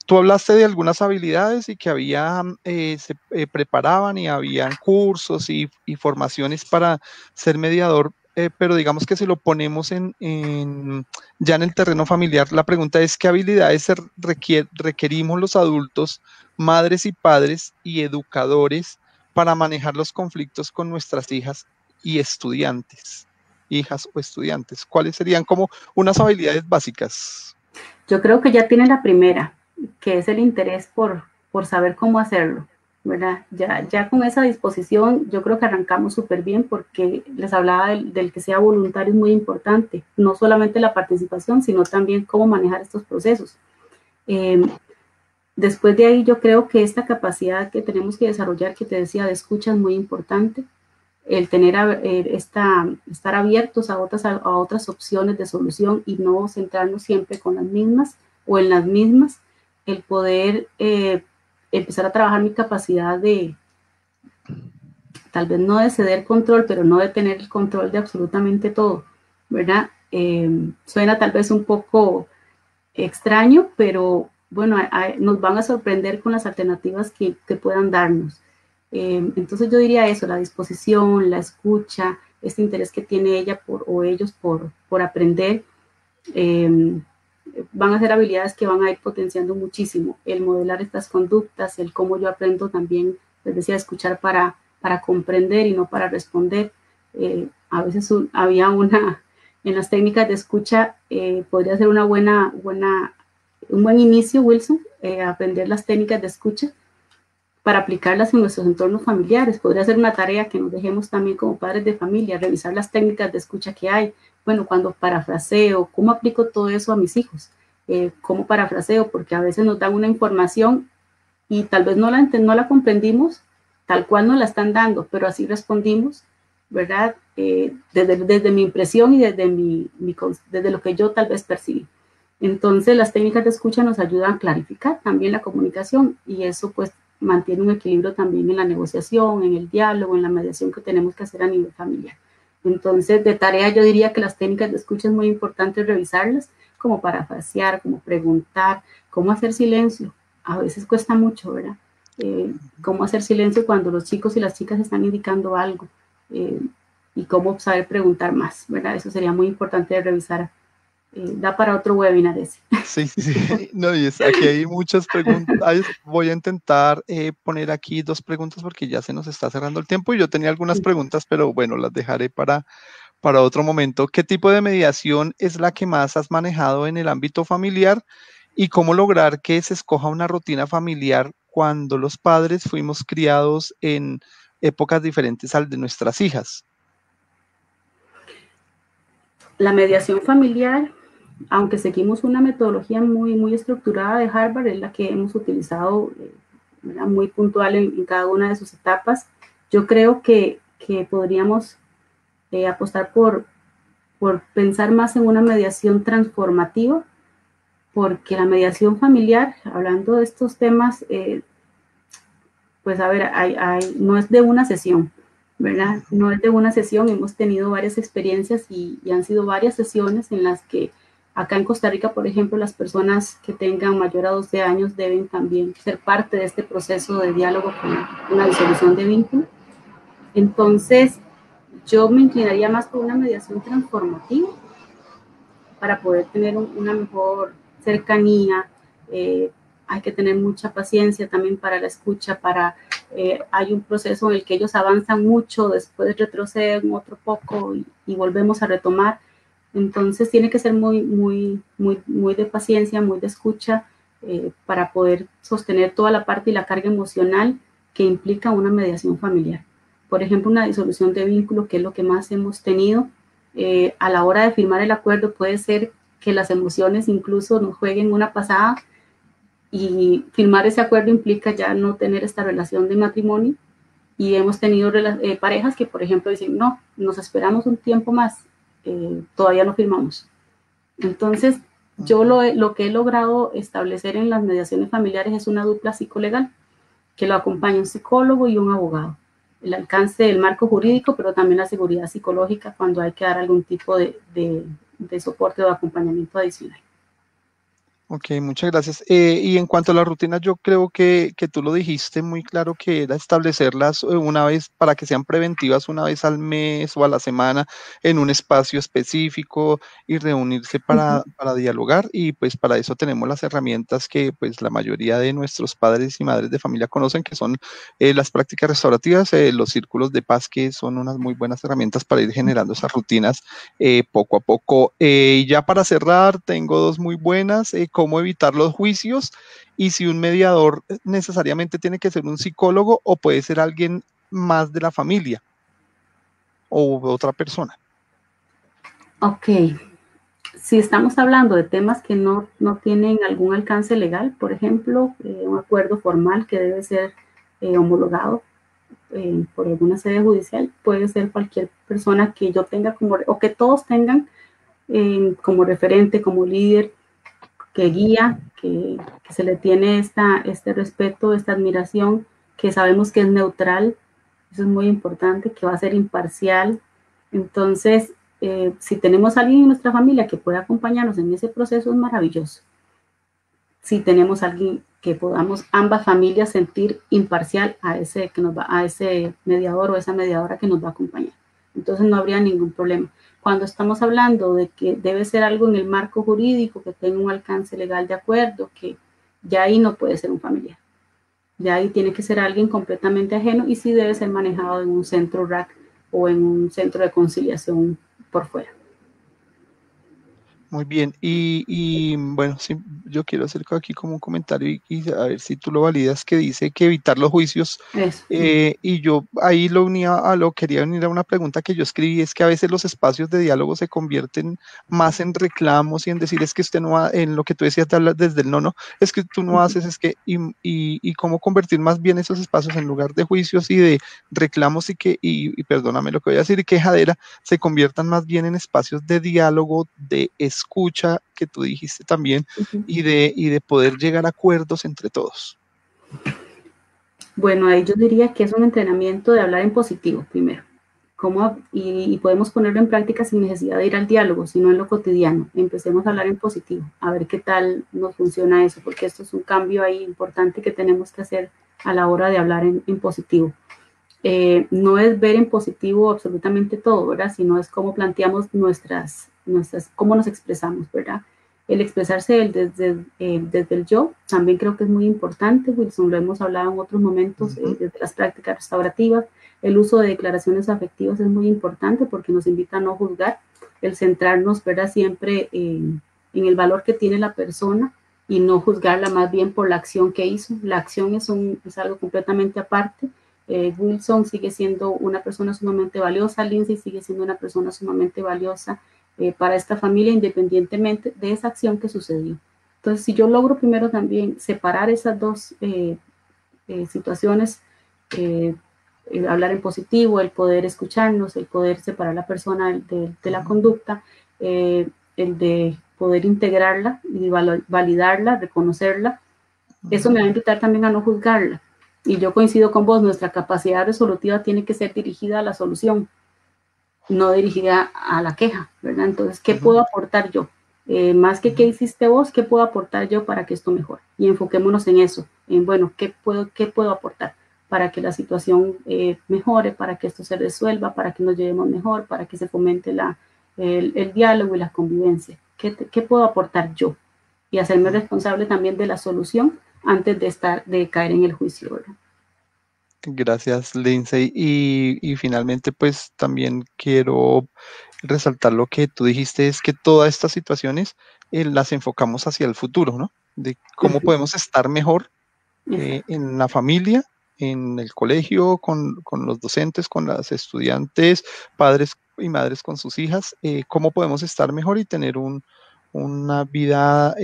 tú hablaste de algunas habilidades y que se preparaban y habían cursos y formaciones para ser mediador, pero digamos que si lo ponemos ya en el terreno familiar, la pregunta es: ¿qué habilidades requerimos los adultos, madres y padres y educadores, para manejar los conflictos con nuestras hijas y estudiantes? Hijas o estudiantes, ¿cuáles serían como unas habilidades básicas? Yo creo que ya tiene la primera, que es el interés por saber cómo hacerlo, ¿verdad? Ya con esa disposición yo creo que arrancamos súper bien, porque les hablaba del que sea voluntario, es muy importante, no solamente la participación, sino también cómo manejar estos procesos. Después de ahí yo creo que esta capacidad que tenemos que desarrollar, que te decía, de escucha, es muy importante. El tener estar abiertos a otras opciones de solución y no centrarnos siempre con las mismas o en las mismas. El poder empezar a trabajar mi capacidad de, tal vez no de ceder control, pero no de tener el control de absolutamente todo, ¿verdad? Suena tal vez un poco extraño, pero bueno, nos van a sorprender con las alternativas que puedan darnos. Entonces yo diría eso: la disposición, la escucha, este interés que tiene ella o ellos por aprender, van a ser habilidades que van a ir potenciando muchísimo. El modelar estas conductas, el cómo yo aprendo también, les decía, escuchar para comprender y no para responder. A veces había en las técnicas de escucha, podría ser un buen inicio, Wilson, aprender las técnicas de escucha para aplicarlas en nuestros entornos familiares. Podría ser una tarea que nos dejemos también como padres de familia, revisar las técnicas de escucha que hay. Bueno, cuando parafraseo, ¿cómo aplico todo eso a mis hijos? ¿Cómo parafraseo? Porque a veces nos dan una información y tal vez no la comprendimos tal cual nos la están dando, pero así respondimos, ¿verdad? Desde mi impresión y desde lo que yo tal vez percibí. Entonces, las técnicas de escucha nos ayudan a clarificar también la comunicación, y eso pues mantiene un equilibrio también en la negociación, en el diálogo, en la mediación que tenemos que hacer a nivel familiar. Entonces, de tarea yo diría que las técnicas de escucha es muy importante revisarlas, como parafrasear, como preguntar, cómo hacer silencio. A veces cuesta mucho, ¿verdad? Cómo hacer silencio cuando los chicos y las chicas están indicando algo, y cómo saber preguntar más, ¿verdad? Eso sería muy importante de revisar Da para otro webinar ese. Sí, sí, sí. No, y aquí hay muchas preguntas. Voy a intentar poner aquí 2 preguntas porque ya se nos está cerrando el tiempo y yo tenía algunas preguntas, pero bueno, las dejaré para otro momento. ¿Qué tipo de mediación es la que más has manejado en el ámbito familiar y cómo lograr que se escoja una rutina familiar cuando los padres fuimos criados en épocas diferentes al de nuestras hijas? La mediación familiar, aunque seguimos una metodología muy estructurada de Harvard, es la que hemos utilizado muy puntual en cada una de sus etapas. Yo creo que podríamos apostar por pensar más en una mediación transformativa, porque la mediación familiar, hablando de estos temas, pues a ver, no es de una sesión, ¿verdad? No es de una sesión, hemos tenido varias experiencias y han sido varias sesiones en las que acá en Costa Rica, por ejemplo, las personas que tengan mayor a 12 años deben también ser parte de este proceso de diálogo con una disolución de vínculo. Entonces, yo me inclinaría más por una mediación transformativa para poder tener una mejor cercanía. Hay que tener mucha paciencia también para la escucha, hay un proceso en el que ellos avanzan mucho, después retroceden otro poco y volvemos a retomar. Entonces tiene que ser muy de paciencia, muy de escucha, para poder sostener toda la parte y la carga emocional que implica una mediación familiar. Por ejemplo, una disolución de vínculo, que es lo que más hemos tenido. A la hora de firmar el acuerdo puede ser que las emociones incluso nos jueguen una pasada, y firmar ese acuerdo implica ya no tener esta relación de matrimonio, y hemos tenido parejas que, por ejemplo, dicen, no, nos esperamos un tiempo más, todavía no firmamos. Entonces, yo lo que he logrado establecer en las mediaciones familiares es una dupla psicolegal, que lo acompaña un psicólogo y un abogado. El alcance del marco jurídico, pero también la seguridad psicológica cuando hay que dar algún tipo de soporte o de acompañamiento adicional. Ok, muchas gracias. Y en cuanto a la rutina, yo creo que tú lo dijiste muy claro, que era establecerlas una vez para que sean preventivas, una vez al mes o a la semana en un espacio específico y reunirse para dialogar. Y pues para eso tenemos las herramientas que pues la mayoría de nuestros padres y madres de familia conocen, que son las prácticas restaurativas, los círculos de paz, que son unas muy buenas herramientas para ir generando esas rutinas poco a poco. Y ya para cerrar, tengo 2 muy buenas. Cómo evitar los juicios y si un mediador necesariamente tiene que ser un psicólogo o puede ser alguien más de la familia o otra persona. Ok, si estamos hablando de temas que no tienen algún alcance legal, por ejemplo, un acuerdo formal que debe ser homologado por alguna sede judicial, puede ser cualquier persona que yo tenga o que todos tengan como referente, como líder, que guía, que se le tiene este respeto, esta admiración, que sabemos que es neutral, eso es muy importante, que va a ser imparcial. Entonces, si tenemos a alguien en nuestra familia que pueda acompañarnos en ese proceso, es maravilloso. Si tenemos a alguien que podamos ambas familias sentir imparcial a ese mediador o esa mediadora que nos va a acompañar, entonces no habría ningún problema. Cuando estamos hablando de que debe ser algo en el marco jurídico, que tenga un alcance legal de acuerdo, que ya ahí no puede ser un familiar, ya ahí tiene que ser alguien completamente ajeno, y sí debe ser manejado en un centro RAC o en un centro de conciliación por fuera. Muy bien, y bueno, sí, yo quiero hacer aquí como un comentario y a ver si tú lo validas, que dice que evitar los juicios, Eso. y yo ahí lo unía quería unir a una pregunta que yo escribí, es que a veces los espacios de diálogo se convierten más en reclamos y en decir, es que usted no ha, en lo que tú decías desde el no, es que tú no haces, es que, y cómo convertir más bien esos espacios en lugar de juicios y de reclamos y perdóname lo que voy a decir, y quejadera, se conviertan más bien en espacios de diálogo, de escucha, que tú dijiste también, y de poder llegar a acuerdos entre todos. Bueno, ahí yo diría que es un entrenamiento de hablar en positivo primero. Y podemos ponerlo en práctica sin necesidad de ir al diálogo, sino en lo cotidiano. Empecemos a hablar en positivo, a ver qué tal nos funciona eso, porque esto es un cambio ahí importante que tenemos que hacer a la hora de hablar en positivo. No es ver en positivo absolutamente todo, ¿verdad? Sino es cómo planteamos nuestras cómo nos expresamos, ¿verdad? El expresarse desde el yo también creo que es muy importante, Wilson, lo hemos hablado en otros momentos, desde las prácticas restaurativas. El uso de declaraciones afectivas es muy importante porque nos invita a no juzgar, el centrarnos, ¿verdad? Siempre en el valor que tiene la persona y no juzgarla más bien por la acción que hizo. La acción es algo completamente aparte. Wilson sigue siendo una persona sumamente valiosa, Lindsay sigue siendo una persona sumamente valiosa para esta familia, independientemente de esa acción que sucedió. Entonces, si yo logro primero también separar esas dos situaciones, hablar en positivo, el poder escucharnos, el poder separar a la persona de la conducta, el de poder integrarla y validarla, reconocerla, eso me va a invitar también a no juzgarla. Y yo coincido con vos, nuestra capacidad resolutiva tiene que ser dirigida a la solución, no dirigida a la queja, ¿verdad? Entonces, ¿qué puedo aportar yo? Más que qué hiciste vos, ¿qué puedo aportar yo para que esto mejore? Y enfoquémonos en eso, en, bueno, ¿qué puedo aportar para que la situación mejore, para que esto se resuelva, para que nos llevemos mejor, para que se fomente el diálogo y la convivencia? ¿Qué puedo aportar yo? Y hacerme responsable también de la solución antes de caer en el juicio, ¿verdad? Gracias, Lindsay. Y finalmente, pues también quiero resaltar lo que tú dijiste, es que todas estas situaciones las enfocamos hacia el futuro, ¿no? De cómo podemos estar mejor en la familia, en el colegio, con los docentes, con las estudiantes, padres y madres con sus hijas, cómo podemos estar mejor y tener una vida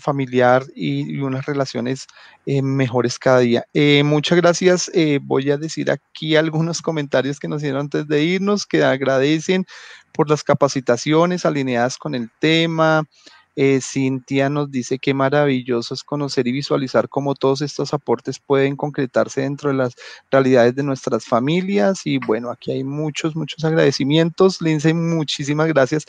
familiar y unas relaciones mejores cada día. Muchas gracias. Voy a decir aquí algunos comentarios que nos hicieron antes de irnos, que agradecen por las capacitaciones alineadas con el tema. Cintia nos dice que maravilloso es conocer y visualizar cómo todos estos aportes pueden concretarse dentro de las realidades de nuestras familias. Y bueno, aquí hay muchos agradecimientos. Lindsay, muchísimas gracias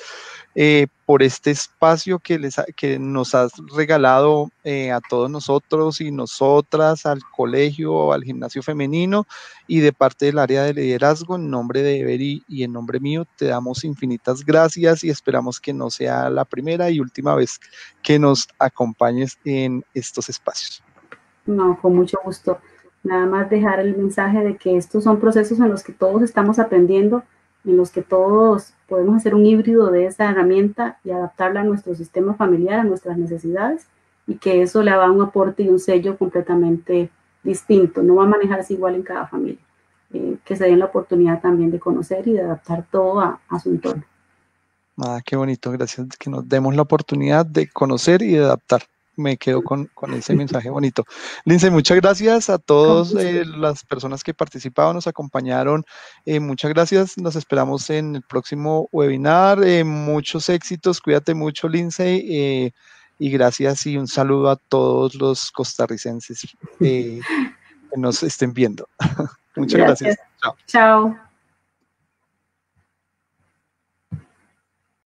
por este espacio que nos has regalado a todos nosotros y nosotras, al colegio, al gimnasio femenino, y de parte del área de liderazgo, en nombre de Every y en nombre mío, te damos infinitas gracias y esperamos que no sea la primera y última vez que nos acompañes en estos espacios. No, con mucho gusto. Nada más dejar el mensaje de que estos son procesos en los que todos estamos aprendiendo, en los que todos podemos hacer un híbrido de esa herramienta y adaptarla a nuestro sistema familiar, a nuestras necesidades, y que eso le da un aporte y un sello completamente distinto. No va a manejarse igual en cada familia. Que se den la oportunidad también de conocer y de adaptar todo a su entorno. Ah, qué bonito, gracias que nos demos la oportunidad de conocer y de adaptar. Me quedo con ese mensaje bonito. Lindsay, muchas gracias a todas las personas que participaron, nos acompañaron. Muchas gracias, nos esperamos en el próximo webinar. Muchos éxitos, cuídate mucho, Lindsay. Y gracias y un saludo a todos los costarricenses que nos estén viendo. Muchas gracias. Chao. Chao.